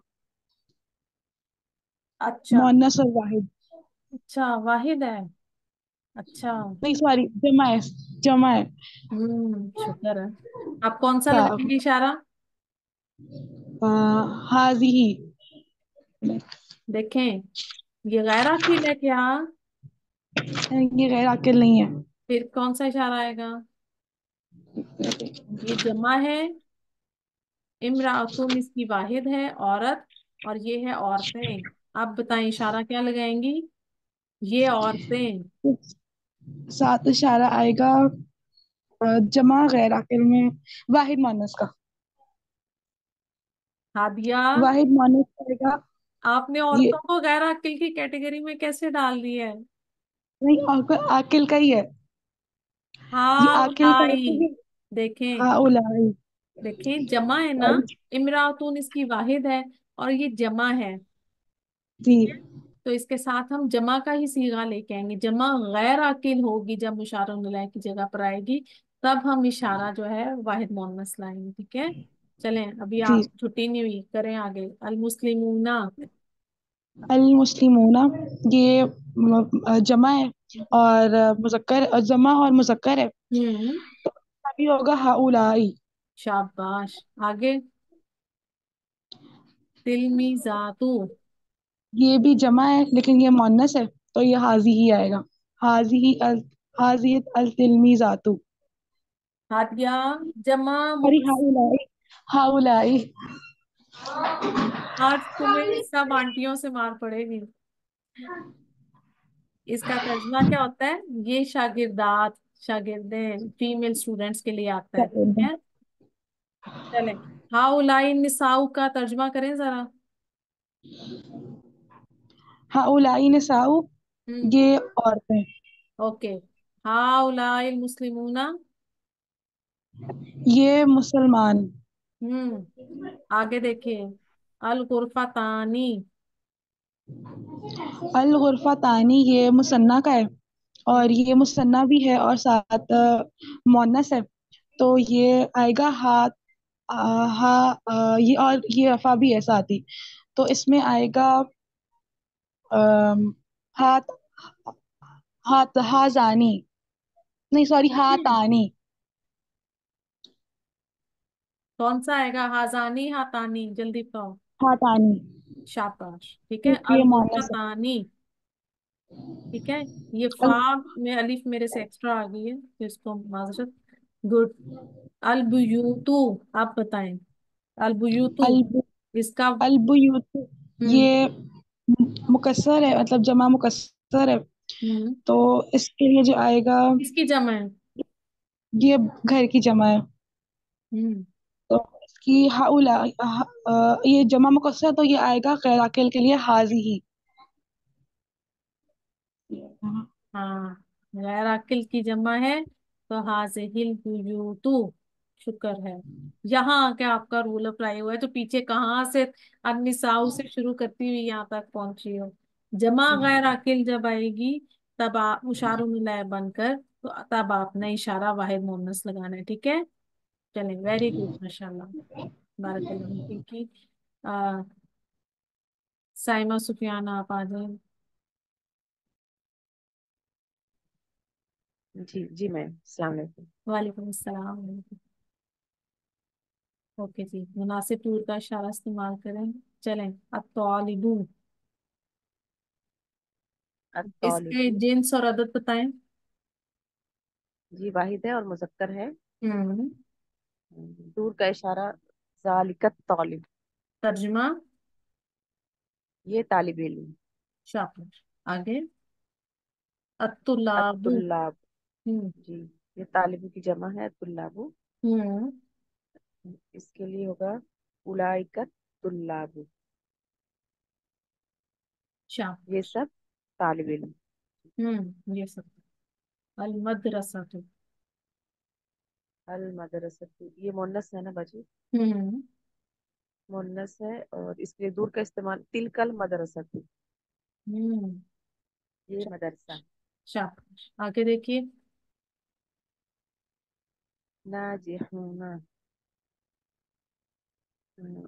اچھا. مونس اور واحد. اچھا واحد ہے. اچھا. نہیں سوری، جمع ہے. جمع ہے. شکر ہے. آپ کون سا صاف. لگائیں گے اشارہ؟ حاضی ہی. دیکھیں یہ غیر عاقل ہے کیا؟ یہ غیر عاقل نہیں ہے. پھر کون سا اشارہ آئے گا؟ یہ جمع ہے، امراۃن اس کی واحد ہے عورت، اور یہ ہے عورتیں. آپ بتائیں اشارہ کیا لگائیں گی؟ یہ عورتیں. ساتھ اشارہ آئے گا جمع غیر عاقل میں واحد مونس کا. ہادیہ، واحد مونس آئے گا. آپ نے یہ عورتوں کو غیر عاقل کی کیٹیگری میں کیسے ڈال دی ہے؟ نہیں، عاقل کا ہی ہے. یہ ہاں عاقل کا اولائی. ہے. دیکھیں، ہاں اولائی. دیکھیں جمع ہے نا، امراۃن اس کی واحد ہے اور یہ جمع ہے، جی. ٹھیک ہے. تو اس کے ساتھ ہم جمع کا ہی صیغہ لے کے آئیں گے. جمع غیر عاقل ہوگی جب مشار الیہ کی جگہ پر آئے گی، تب ہم اشارہ جو ہے واحد مؤنث لائیں گے، ٹھیک ہے. چلیں ابھی جی. آپ چھٹی نہیں ہوئی، کریں آگے. المسلمون. المسلمون یہ جمع ہے اور مذکر، جمع اور مذکر ہے، ہوں. ابھی ہوگا ہؤلائی. شاباش. آگے. تلمیذات. یہ بھی جمع ہے لیکن یہ مؤنث ہے، تو یہ حاضی ہی آئے گا. حاضی حاضی التلمیذات. ہادیہ، جمع سوری، ہؤلائی. ہؤلائی. آج تمہیں سب آنٹیوں سے مار پڑے گی. اس کا ترجمہ کیا ہوتا ہے؟ یہ شاگردات، شاگردیں، فیمیل اسٹوڈینٹس کے لیے آتا ہے، ٹھیک ہے. چلیں ہؤلاء النساء کا ترجمہ کریں ذرا. ہؤلائی نساء ہوں. یہ عورتیں. اوکے. ہؤلاء المسلمون. یہ مسلمان. آگے دیکھیے، الغرفتانی. الغرفتانی یہ مثنیٰ کا ہے، ہوں. اور یہ مثنیٰ بھی ہے اور ساتھ مؤنث ہے، تو یہ آئے گا ہاتھ. ہا یہ اور یہ رفع بھی ہے ساتھ ہی، تو اس میں آئے گا ہاتھ. ہاتھ ہاضانی. نہیں سوری، ہاتانی. کون سا آئے گا؟ ہازانی ہاتانی، جلدی بتاؤ. ہاتانی. شاباش، ٹھیک ہے. کیونکہ یہ مؤنث ہے. الغرفتانی، ٹھیک ہے. یہ فا میں الف میرے سے ایکسٹرا آ گئی ہے، تو اس کو معذرت. گڈ. البیوتو، آپ بتائیں. البیوتو الب اس کا. البیوت ہوں. یہ مکسر ہے، مطلب جمع مکسر ہے، ہوں. تو اس کے لیے جو آئے گا کس کی جمع ہے؟ یہ گھر کی جمع ہے، ہوں. تو اس کی یہ جمع مکسر ہے، تو یہ آئے گا غیر عاقل کے لیے حاضی ہی. ہاں، غیر عاقل کی جمع ہے تو حاذہ البیوت. شکر ہے. یہاں آ کے آپ کا رول اپلائی ہوا ہے، تو پیچھے کہاں سے النساء سے شروع کرتی ہوئی یہاں تک پہنچی ہو. جمع غیر عاقل جب آئے گی، تب آپ مشار الیہ بن کر، تو تب آپ نے اشارہ واحد مؤنث لگانا ہے، ٹھیک ہے. چلیں ویری گڈ، ماشاء اللہ، بارک اللہ فیک کی. سائمہ سفیان آپ آ جائیں. جی جی میم، السلام علیکم. وعلیکم السلام. اوکے جی، مناسب طور کا اشارہ استعمال کریں. چلیں الطالب. इसके अत्तालिबु। जिन्स और अदद बताएं। जी वाहिद है और मुजक्कर है। हम्म। दूर का इशारा जालिकत तालिब। तर्जुमा। ये तालिब इल्म। शाबाश। आगे। अत्तुल्लाबु। अत्तुल्लाब। हम्म। जी ये तालिबु की जमा है अत्तुल्लाबु। हम्म। इसके लिए होगा उलाइकत तुल्लाबु। ये शाबाश। सब तालिब इल्म। ये सब। अल मदरसा। अल मदरसतु ये मुन्नस है ना बाजी। हम्म। मुन्नस है और इसके लिए दूर का इस्तेमाल तिलकल मदरसतु। हम्म। ये मदरसा। शाबाश। आगे देखिए। नाजिहूना।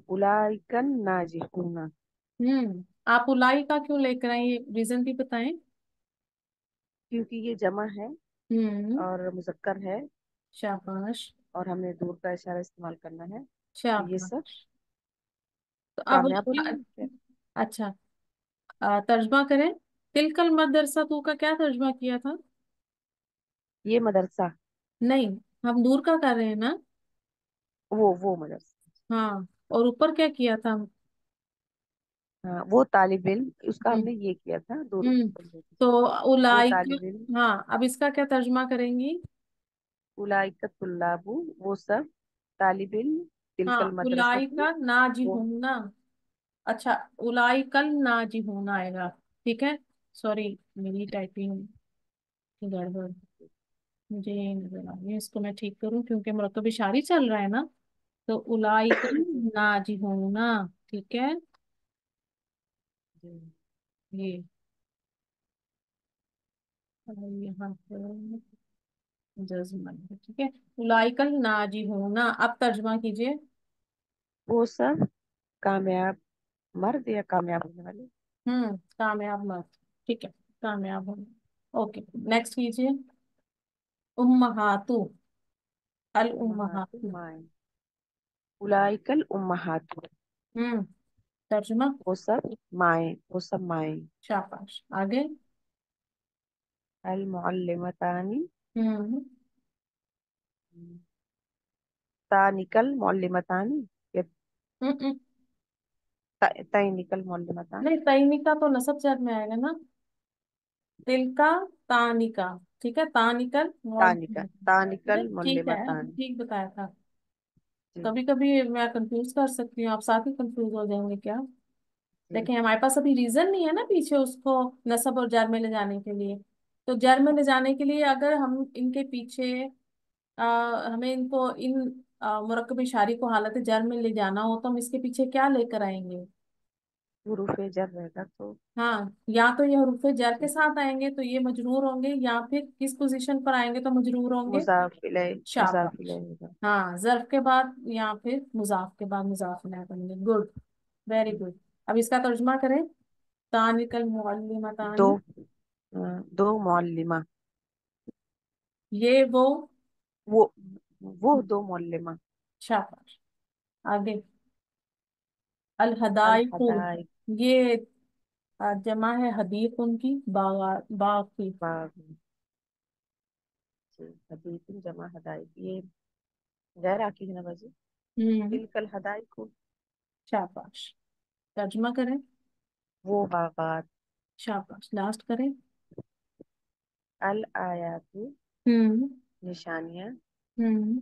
उलाइकन नाजिहूना। आप उलाई का क्यों लेकर आए, ये रीजन भी बताएं। क्योंकि ये जमा है हम्म। और मुजक्कर है शाबाश। और हमें दूर का इशारा इस्तेमाल करना है तो ये सब शाबाश। तो अब कामयाब उसका। होना है क्या। अच्छा। तर्जमा करें। तिलकल मदरसा तू का क्या तर्जमा किया था। ये मदरसा। नहीं, हम दूर का कर रहे हैं ना। वो मदरसा। हाँ। और ऊपर क्या किया था। हाँ वो तालिब इल्म उसका हम्म। हमने ये किया था दूर हम्म। बंदे की। तो वो उलाई तालिब इल्म। का, हाँ, अब इसका क्या तर्जमा करेंगी। उलाइका तुल्लाबु वो सब तालिब इल्म। हाँ, तिलकल उलाई मदरसतु का नाजी वो। हूं। अच्छा। उलाई कल नाजी होना आएगा। ठीक है। सॉरी, मेरी टाइपिंग गड़बड़ मुझे ये नजर आ रही है, इसको मैं ठीक करूं क्योंकि मुरक्कब इशारी चल रहा है ना। तो उलाई कल जी नाजी होना। ठीक है। जी ये और यहाँ पर जज्म है, ठीक है। उलाई कल नाजी होना, अब तर्जमा कीजिए। वो सब कामयाब मर्द या कामयाब होने वाले। कामयाब मर्द। ठीक है। कामयाब होना। ओके। नेक्स्ट कीजिए। उम्महातु। अल उम्महातु उम्महातु। माए। उलाइकल उम्महातु हम्म। तर्जुमा। वो सब माए वो सब माए। शाबाश। आगे। अल मुअल्लिमतानी। हम्म। तानिकल मुअल्लिमतानी या हम्म, हम्म। तैनिकल मुअल्लिमतान। नहीं, तैनिका तो नसब जद में आएगा ना। तिलका। तानिका। ठीक है, तानिकल तानिका ठीक है, तानिकल ठीक है, मुअल्लिमतान। ठीक बताया था। जी कभी कभी मैं कंफ्यूज कर सकती हूँ, आप साथ ही कंफ्यूज हो जाएंगे क्या। जी लेकिन हमारे पास अभी रीजन नहीं है ना पीछे उसको नसब और जर में ले जाने के लिए। तो जर में ले जाने के लिए अगर हम इनके पीछे हमें इनको इन मुरक्कब इशारी को हालत जर में ले जाना हो तो हम इसके पीछे क्या लेकर आएंगे। हुरूफे जर रहेगा तो। हाँ, या तो ये हरूफे जर के जी साथ आएंगे तो ये मजरूर होंगे, या फिर किस पोजीशन पर आएंगे तो मजरूर होंगे। मुजाफ इलैह। मुजाफ शाबाश। इलैह होगा। हाँ, जर्फ के बाद या फिर मुजाफ के बाद मुजाफ इलैह बनेंगे। गुड। वेरी जी। गुड। अब इसका तर्जुमा करें। तानिकल मुअल्लिमा दो तानी। दो मुअल्लिमा। ये वो। वो वो दो मुअल्लिमा। शाबाश। आगे। अल अल हदाइकुल। हदाइक ये जमा है हदीक उनकी, बाग बाग की। बाग। जी हदीकुल जमा हदाइक ये गैर आकी है ना बाजी। हम्म। तिलकल हदाइक शाबाश। तर्जुमा करें। वो बागात। शाबाश। लास्ट करें। अल आयातु हम्म। निशानियां। हम्म।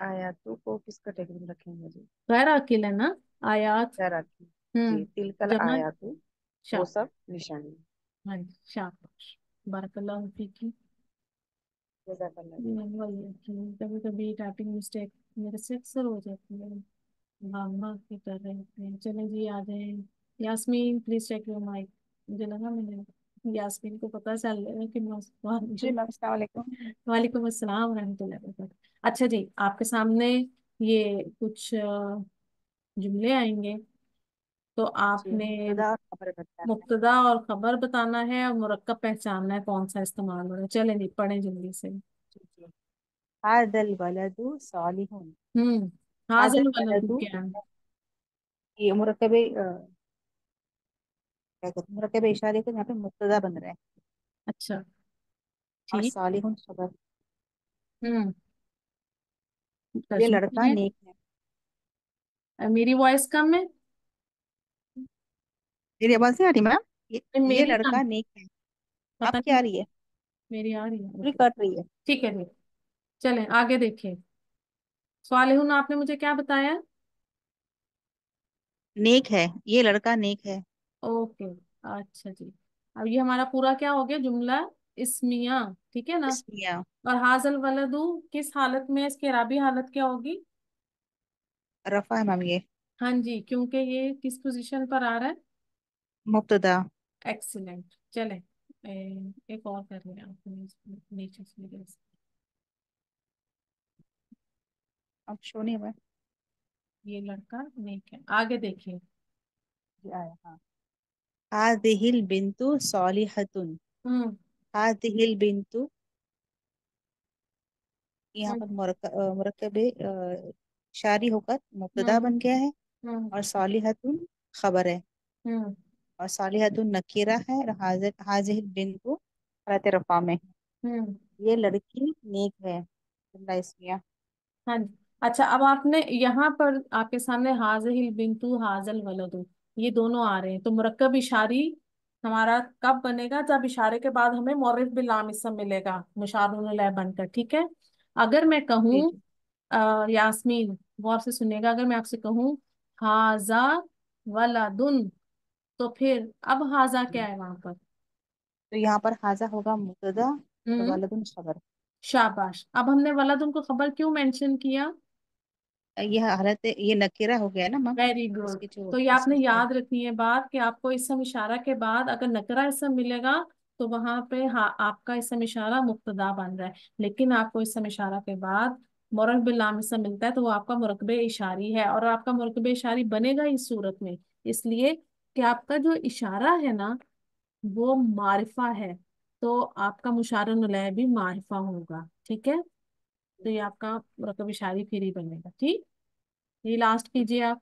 आयातु को किस कैटेगरी में रखेंगे जी। गैर अकील है ना। आयात। गैर आकी। जी तिलकल जमा। आयातु वो शाबाश। सब निशानियां। हाँ जी, शाबाश। बारकल्लाहु फीकी। जज़ाकल्लाह खैर। वही है कि कभी कभी टाइपिंग मिस्टेक मेरे से अक्सर हो जाती है। भाग भाग के कर रहे होते हैं। चले जी, आ जाए। Yasmeen please check your mic. मुझे लगा मैंने यास्मीन को पता चल रहा है कि मैं उसको जी मैम, अस्सलाम वालेकुम। वालेकुम अस्सलाम रहमतुल्लाहि व बरकातहू। अच्छा जी, आपके सामने ये कुछ जुमले आएंगे। तो जी आपने मुब्तदा और खबर बताना है। मुब्तदा और खबर बताना है और मुरक्कब पहचानना है कौन सा इस्तेमाल हो रहा है। चलें जी, पढ़ें जल्दी से। जी जी। हादल बलदु सालिहुन। हादल हाजिर वाला बलदु क्या है। ये मुरकबे क्या कहते हैं, मुरक्कब इशारे का यहाँ पे मुब्तदा बन रहा है। अच्छा और ठीक। सालिहुन खबर। हम्म। ये तर्जुमा लड़का करें। नेक है। मेरी वॉइस कम है? मेरी आवाज नहीं आ रही मैम? ये मेरी लड़का कम। नेक है। पता आपकी आ नहीं। रही है? मेरी आ रही है, पूरी ओके। कट रही है। ठीक है जी। चलें आगे देखिए। स्वालिहुन आपने मुझे क्या बताया? नेक है, ये लड़का नेक है। ओके। अच्छा जी। अब ये हमारा पूरा क्या हो गया जुमला इस्मिया, ठीक है ना? इसमिया। और हाजल वलदू किस हालत में है, इसकी इराबी हालत क्या होगी? रफा है मैम ये। हाँ जी, क्योंकि ये किस पोजीशन पर आ रहा है? मुब्तदा। एक्सीलेंट। चले एक और कर रहे हैं आप नीचे से अब शो नहीं हुआ। ये लड़का नहीं है, आगे देखिए। ये आया हाँ। हादिहिल बिंतु सॉलिहतुन। हम्म। हादिहिल बिंतु, यहाँ हम्म। पर मुरक्कब शारी होकर मुब्तदा हम्म। बन गया है। हम्म। और सालिहतुन खबर है। हम्म। और सालिहतुन नकीरा है। और हाजिर बिंतु हालत रफा में है। हम्म। ये लड़की नेक है, जुमला इस्मिया। हाँ जी। अच्छा, अब आपने यहाँ पर आपके सामने हाजिल बिंतु हाजल वलदु ये दोनों आ रहे हैं, तो मुरक्कब इशारी हमारा कब बनेगा? जब इशारे के बाद हमें मौरिफ बिल लाम इसम मिलेगा मुशारुन लह बनकर, ठीक है? अगर मैं जी कहूँ जी। यास्मीन गौर से सुनिएगा, अगर मैं आपसे कहूँ हाजा वलदुन, तो फिर अब हाजा क्या है वहां पर? तो यहाँ पर हाजा होगा मुब्तदा। और हम्म। वालिदुन खबर। शाबाश। अब हमने वलदुन को खबर क्यों मेंशन किया? यह हालत, ये नकीरा हो गया ना मैम। Very good. इसकी जो तो ये आपने तस्वीर है। याद रखनी है बात कि आपको इसम इशारा के बाद अगर नकरा इसम मिलेगा तो वहां पे हाँ आपका इसम इशारा मुब्तदा बन रहा है, लेकिन आपको इसम इशारा के बाद मुरक्कब बिल लाम इसम मिलता है तो वो आपका मुरक्कबे इशारी है, और आपका मुरक्कबे इशारी बनेगा इस सूरत में इसलिए कि आपका जो इशारा है ना वो मारिफा है, तो आपका मुशारन अलैह भी मारिफा होगा, ठीक है? तो ये आपका मुरक्कब इशारी फिर ही बनेगा, ठीक। ये लास्ट कीजिए आप।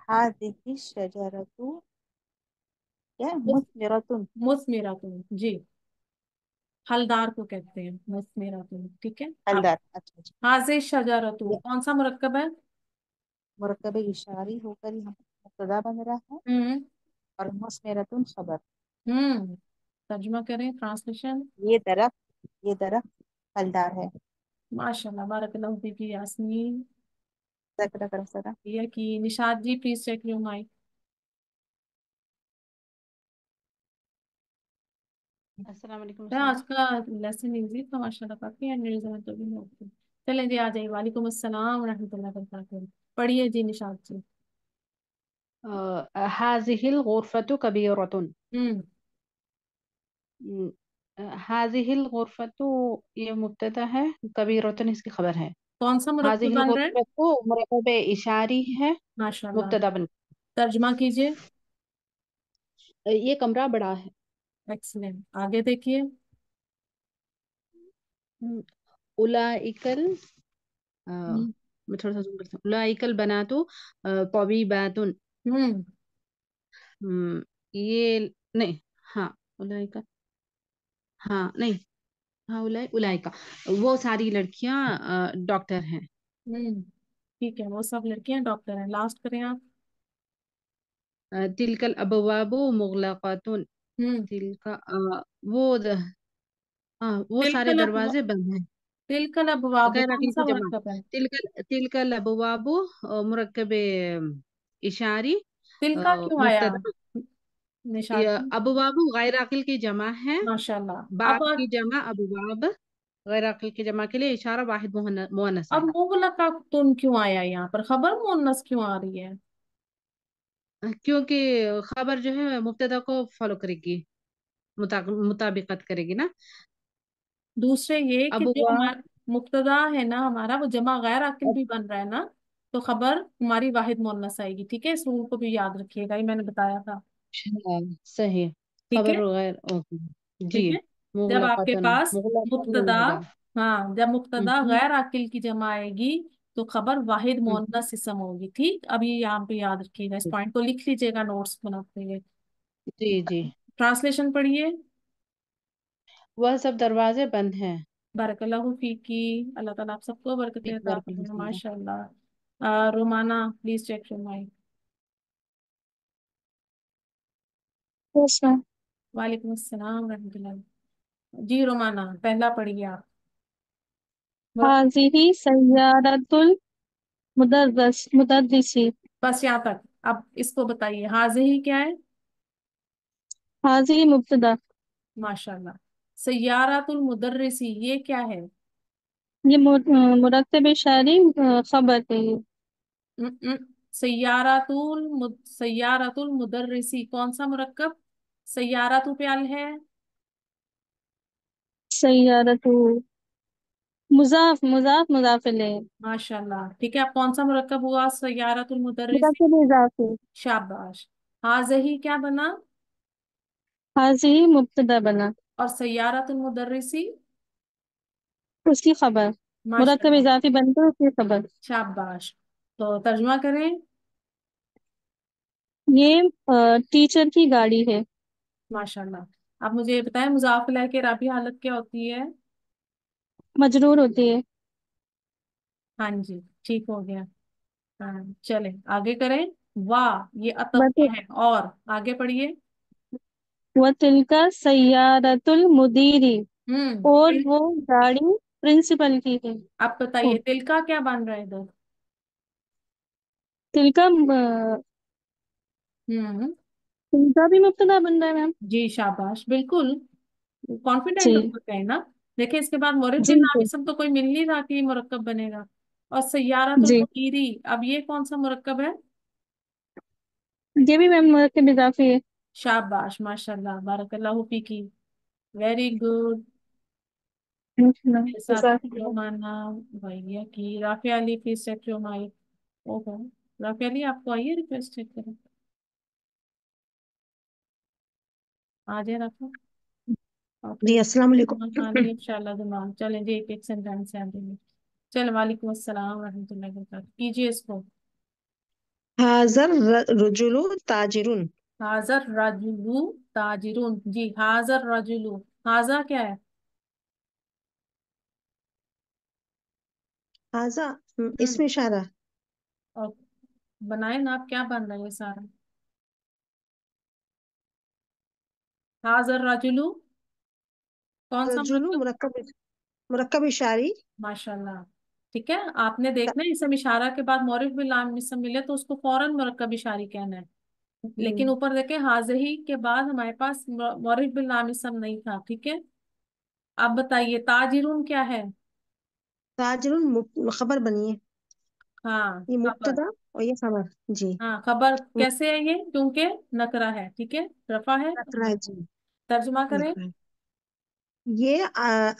हादिहि शजरतु, क्या है, मुस्मिरतुन। मुस्मिरातुन जी, हलदार को कहते हैं मुस्मिरातुन, ठीक है। अब हलदार, अच्छा अच्छा। हाजिर शजारतु ये कौन सा मुरक्कब है? मुरक्कब इशारी होकर यहाँ पर मुब्तदा बन रहा है। हम्म। और मुस्मिरतुन खबर। हम्म। तर्जुमा करें, ट्रांसलेशन। ये दरख्त हलदार है। माशाल्लाह, बारकल्लाहु फीकी यास्मीन। सकरा कर सरा। ये की निशाद जी प्लीज चेक योर माइक। अस्सलाम वालेकुम है उस्ताद। आज का लेसन इजी था माशाल्लाह, काफी एंड में तो भी नहीं। चलें जी, आ जाइए। वालेकुम अस्सलाम रहमतुल्लाहि व बरकातहू। पढ़िए जी निशाद जी। हाजिहिल गुरफतु कबीरतुन। हम्म। हाजिहिल गुरफतु ये मुब्तदा है, कबीरतुन इसकी खबर है। कौन सा मुरक्कब हाजिहिल बन रहा है? गुरफतु मुरकब इशारी है, माशाल्लाह। मुब्तदा बन। तर्जुमा कीजिए। ये कमरा बड़ा है। एक्सीलेंट, आगे देखिए। उलाइकल, हम्म। मैं थोड़ा सा zoom करता हूँ। उलाइकल बनातु तबीबातुन। हम्म। ये नहीं, हाँ उलाइका, हाँ नहीं, हाँ उलाइका वो सारी लड़कियां डॉक्टर हैं। हम्म। ठीक है, वो सब लड़कियां डॉक्टर हैं। लास्ट करें आप। तिलकल अबवाबु मुगलकातुन। हम्म। तिलका वो हाँ वो सारे तिलकल अबवा दरवाजे बंद हैं। तिलकल अबवाबु गैर कौन अकील सा की जमा। मुरक्कब है? तिलकल अबवाबु मुरक्कब इशारी तिलका क्यों आया मुब्तदा। निशाद जी? अबवाबु गैर अकील की जमा है। माशाल्लाह। बाब की जमा अबवाब, गैर अकील की जमा के लिए इशारा वाहिद मुअन्नस अब है। मुगलका तुन क्यों आया यहाँ पर, खबर मुअन्नस क्यों आ रही है? क्योंकि खबर जो है मुब्तदा को फॉलो करेगी, मुताबिकत करेगी ना। दूसरे ये कि जो अबवाब, हमारा मुक्तदा है ना हमारा वो जमा गैर अकिल भी बन रहा है ना, तो खबर हमारी वाहिद मुअन्नस आएगी, ठीक है? इस रूल को भी याद रखिएगा, ये मैंने बताया था। अच्छा, सही। ठीक खबर है। गैर ओके। जी। ठीक है। जब आपके मुगलकतन, पास मुगलकतन मुक्तदा, नहीं होगा। हाँ जब मुक्तदा हम्म, गैर आकिल की जमा आएगी तो खबर वाहिद हम्म, मुअन्नस इसम होगी, ठीक? अभी यहाँ पे याद रखिएगा, इस पॉइंट को लिख लीजिएगा नोट्स बनाते हुए। जी जी। ट्रांसलेशन पढ़िए। वह सब दरवाजे बंद हैं। बारकल्लाहु फीकी। अल्लाह ताला आप सबको बरकतें एक अता बार फरमाए, फिर। माशाल्लाह। Romana please check your mic. Yes ma'am. वालेकुम अस्सलाम रहमतुल्लाह। जी रोमाना, पहला पढ़िए आप। मुरक्कब। हाज़िही सय्यारतुल मुदर्रिसी। बस यहाँ तक। अब इसको बताइए, हाज़िही क्या है? हाज़िही मुब्तदा। माशाल्लाह। सय्यारातुल मुदर्रिसी ये क्या है? ये मुरक्तब इशारी खबर है ये। सय्यारातुल मुदर्रिसी कौन सा मुरक्कब? सय्यारातु पे अल है। सय्यारतु मुजाफ मुजाफ मुजाफ इलैह। माशाल्लाह, ठीक है। अब कौन सा मुरक्कब हुआ सय्यारातुल मुदर्रिसी? मुरक्तब इजाफी। शाबाश। हाज़िही क्या बना? हाज़िही मुब्तदा बना, और सय्यारातुल मुदर्रिसी? उसकी खबर। मुरक्तब माशाल्लाह। इजाफी बनकर उसकी खबर। शाबाश। तो तर्जुमा करें। ये टीचर की गाड़ी है। माशाल्लाह। आप मुझे ये बताएं, मुज़ाफ इलैह के राबी हालत क्या होती है? मजरूर होती है। हाँ जी, ठीक हो गया। हाँ, चले आगे करें। वाह, ये अतफ बस। का है। और आगे पढ़िए। व तिलका सय्यारतुल मुदीरी। और फिर वो गाड़ी प्रिंसिपल की है। आप ओ, बताइए तिल का क्या बन रहा है इधर? तिलका हम्म। तिलका भी मुब्तदा बन रहा है मैम। जी शाबाश, बिल्कुल। कॉन्फिडेंट जी होते हैं ना। देखिए इसके बाद मोरिफ जी बिन नाम जी इसम तो कोई मिल नहीं रहा कि ये मुरक्कब बनेगा। और सय्यारतुल जी। मुदीरी, अब ये कौन सा मुरक्कब है? ये भी मैम मुरक्तब इजाफी है। शाबाश, माशाल्लाह, बारकल्लाहु फीकी। Very good. मेरे साथ जज़ाकल्लाह। रोमाना, भैया की Rafia Ali please check your mic. ओहो, राफिया अली आपको आइए रिक्वेस्ट चेक करें। आ जाए राफिया। ओके। जी अस्सलाम वालेकुम। हाँ नहीं, इंशाल्लाह दिमाग चलें जी, एक एक सेंटेंस से आगे। चलो, वालेकुम अस्सलाम रहमतुल्लाहि व बरकातहू। कीजिए इसको। हाजर रजुलु ताजिरुन। हाजर रजुलू ताजिरुन। जी, हाजर रजुलू। हाजा क्या है? हाजा हम्म। इसमें इशारा। और बनाए ना आप, क्या बन रहा है ये सारा? हाजर रजुलू कौन सा रजुलु मुरक्कब? मुरक्कब मुरक्कब इशारी। माशाल्लाह। ठीक है। आपने देखना है इसम इशारा के बाद मौरिफ बिल लाम इसम मिले तो उसको फौरन मुरक्कब इशारी कहना है। लेकिन हम्म, ऊपर देखे हाजही के बाद हमारे पास मौरिफ बिल लाम इसम नहीं था, ठीक है। आप बताइए ताजिरून क्या है? ताजिरुन खबर बनी है। हाँ, ये खबर। मुब्तदा और ये खबर। जी। हाँ, खबर कैसे है ये? क्योंकि नकरा है, ठीक है, रफा है। नकरा है जी। तर्जुमा करें। नकरा है। ये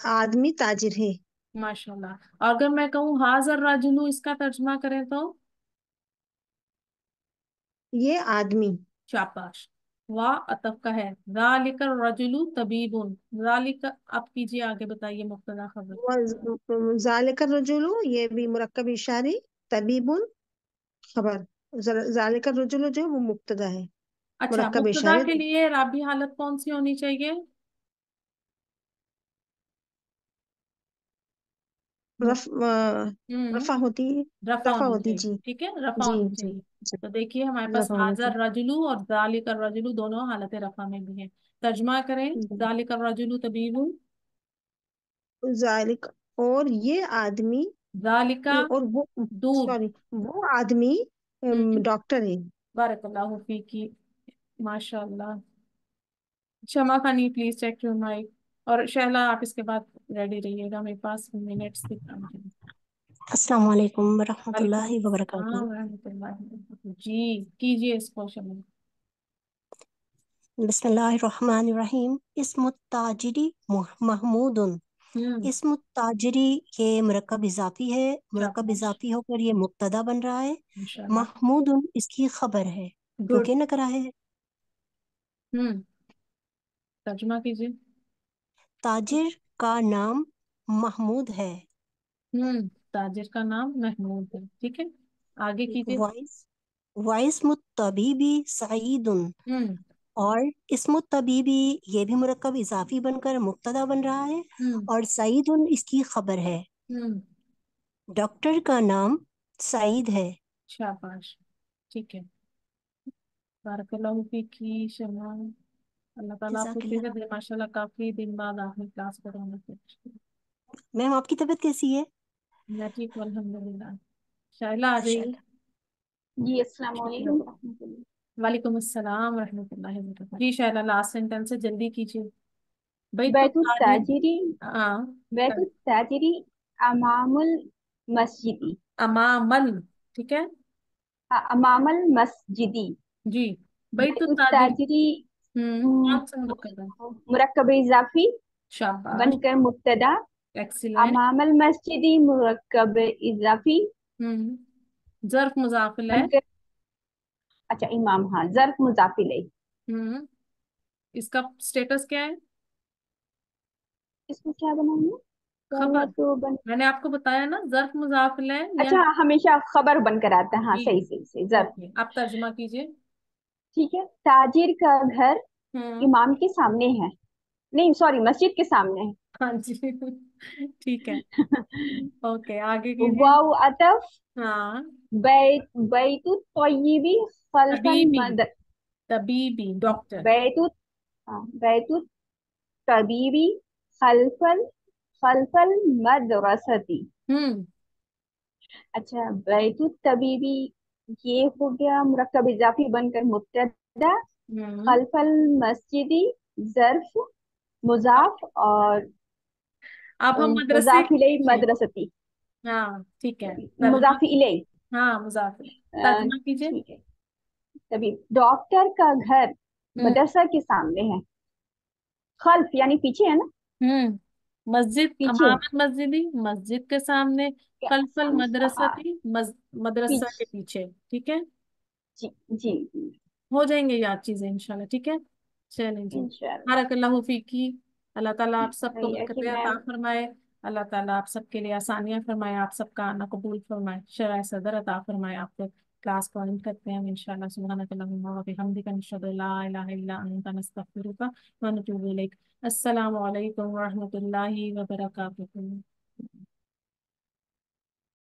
आदमी ताजिर है। माशाल्लाह। और अगर मैं कहूँ हाजर राजुलू, इसका तर्जुमा करें तो? ये आदमी। शाबाश। वाह अतफ का है। जालिकर रजुलू तबीबुन। जालिका, आप कीजिए आगे, बताइए मुब्तदा खबर। जालिका रजुलु ये भी मुरक्कब इशारी। तबीबुन खबर। जालिका रजुलु जो है वो मुब्तदा है। अच्छा, मुरक्कब मुब्तदा इशारे। के लिए राबी हालत कौन सी होनी चाहिए? रफ हम्म। रफा होती है। रफा रफा होनी होती चाहिए, जी। ठीक है, रफा जी होनी जी चाहिए। जी। तो देखिए हमारे पास रफा होना हाजर रजुलू और जालिकर रजुलू दोनों हालत रफा में भी है। तर्जुमा करें। चाहिए। जालिकर रजुलू तबीबुन। जालिक और ये आदमी। जालिका और वो दूर। सॉरी वो आदमी हम्म। डॉक्टर है। बारकल्लाहु फीकी। माशाल्लाह। शमा खानी प्लीज चेक योर माइक। और शहला आप इसके बाद रेडी रहिएगा, मेरे पास मिनट्स के काम है। अस्सलाम वालेकुम वालेकुम वरहमतुल्लाहि वबरकातुहू। अस्सलाम रहमतुल्लाहि व बरकातहू। जी, कीजिए इसको शमा। बिस्मिल्लाहिर्रहमानिर्रहीम। इस्मुत ताजिरी महमूदुन। हम्म। इस्मुत ताजिरी ये मुरक्कब इजाफी है। मुरक्कब शाबाश। इजाफी होकर ये मुब्तदा बन रहा है। माशाल्लाह। महमूदुन इसकी खबर है गुड। क्योंकि नकरा है। हम्म। तर्जुमा कीजिए। ताजिर का नाम महमूद है। ताजिर का नाम महमूद है, ठीक है। आगे कीजिए। वाइस वाइस मुत्तबीबी सईदुन। हम्म। اور اسم الطبیبی یہ بھی مرکب اضافی بن کر مبتدا بن رہا ہے، اور سعید اس کی خبر ہے۔ ڈاکٹر کا نام سعید ہے۔ شاباش، ٹھیک ہے، بارک اللہ فیکی شما، اللہ تعالیٰ آپ کو جزاک اللہ۔ صحت دے، ماشاء اللہ کافی دن بعد آپ نے کلاس پڑھانا پڑا۔ میم آپ کی طبیعت کیسی ہے؟ میں ٹھیک ہوں الحمدللہ۔ شائلہ آ ماشاء جائیے۔ اللہ۔ جی السلام علیکم ورحمۃ اللہ۔ وعلیکم السلام ورحمۃ اللہ وبرکاتہ۔ جی شائلہ لاسٹ سینٹینس سے جلدی کیجیے۔ بیت بیت التاجر، التاجری ہاں، بیت التاجری امام المسجدی، امام ٹھیک ہے امام المسجدی، جی۔ بیت بیت التاجر، التاجری کون سا مرکب ہے؟ مرکب اضافی شاباش، بن کر مبتدا، ایکسیلنٹ۔ امام المسجدی مرکب اضافی ظرف مضاف بن الیہ، کر، اچھا امام، ہاں ظرف مضاف الیہ، اس کا سٹیٹس کیا ہے؟ اس کو کیا بنائیں گے؟ خبر، تو میں نے آپ کو بتایا نا، ظرف مضاف الیہ یا اچھا ہمیشہ خبر بن کر آتا ہے، ہاں جی، صحیح صحیح صحیح، ظرف، اوکے، آپ ترجمہ کیجیے۔ ٹھیک ہے۔ تاجر کا گھر ہوں امام کے سامنے ہے، نہیں سوری مسجد کے سامنے ہاں جی ٹھیک ہے، ہے۔ اوکے آگے کیجیے۔ واو عطف ہاں، بیت الطیبی خلف طبیبی، طبیبی ڈاکٹر، بیت الطبیبی خلف المدرستی۔ اچھا بیت الطبیبی یہ ہو گیا مرکب اضافی بن کر مبتدا، خلف المسجدی ظرف مضاف، اور اب ہم مدرسے مضاف الیہ کیجیے۔ مدرستی، ہاں ٹھیک ہے، ترجمہ، مضاف الیہ، ہاں مضاف الیہ، ترجمہ کیجیے۔ ٹھیک ہے۔ تبھی ڈاکٹر کا گھر مدرسہ کے سامنے ہے، خلف یعنی پیچھے ہے نا، مسجد، پیچھے امام مسجدی مسجد کے سامنے، خلف ہاں المدرستی مدرسہ کے پیچھے، پیچھے، ٹھیک ہے، جی جی جی، ہو جائیں گے یاد چیزیں انشاءاللہ، ٹھیک ہے، چلیں جی، انشاءاللہ۔ بارک اللہ فیکی، اللہ تعالیٰ آپ سب کو بھیا کہ برکتیں عطا میم، فرمائے، اللہ تعالیٰ آپ سب کے لیے آسانیاں فرمائے، آپ سب کا آنا قبول فرمائے، شرح صدر عطا فرمائے، آپ کو کلاس کو اینڈ کرتے ہیں ہم انشاءاللہ۔ سبحانک اللہم و بحمدک، نشہد ان لا الہ الا انت، نستغفرک و نتوب الیک۔ السلام علیکم ورحمۃ اللہ وبرکاتہ۔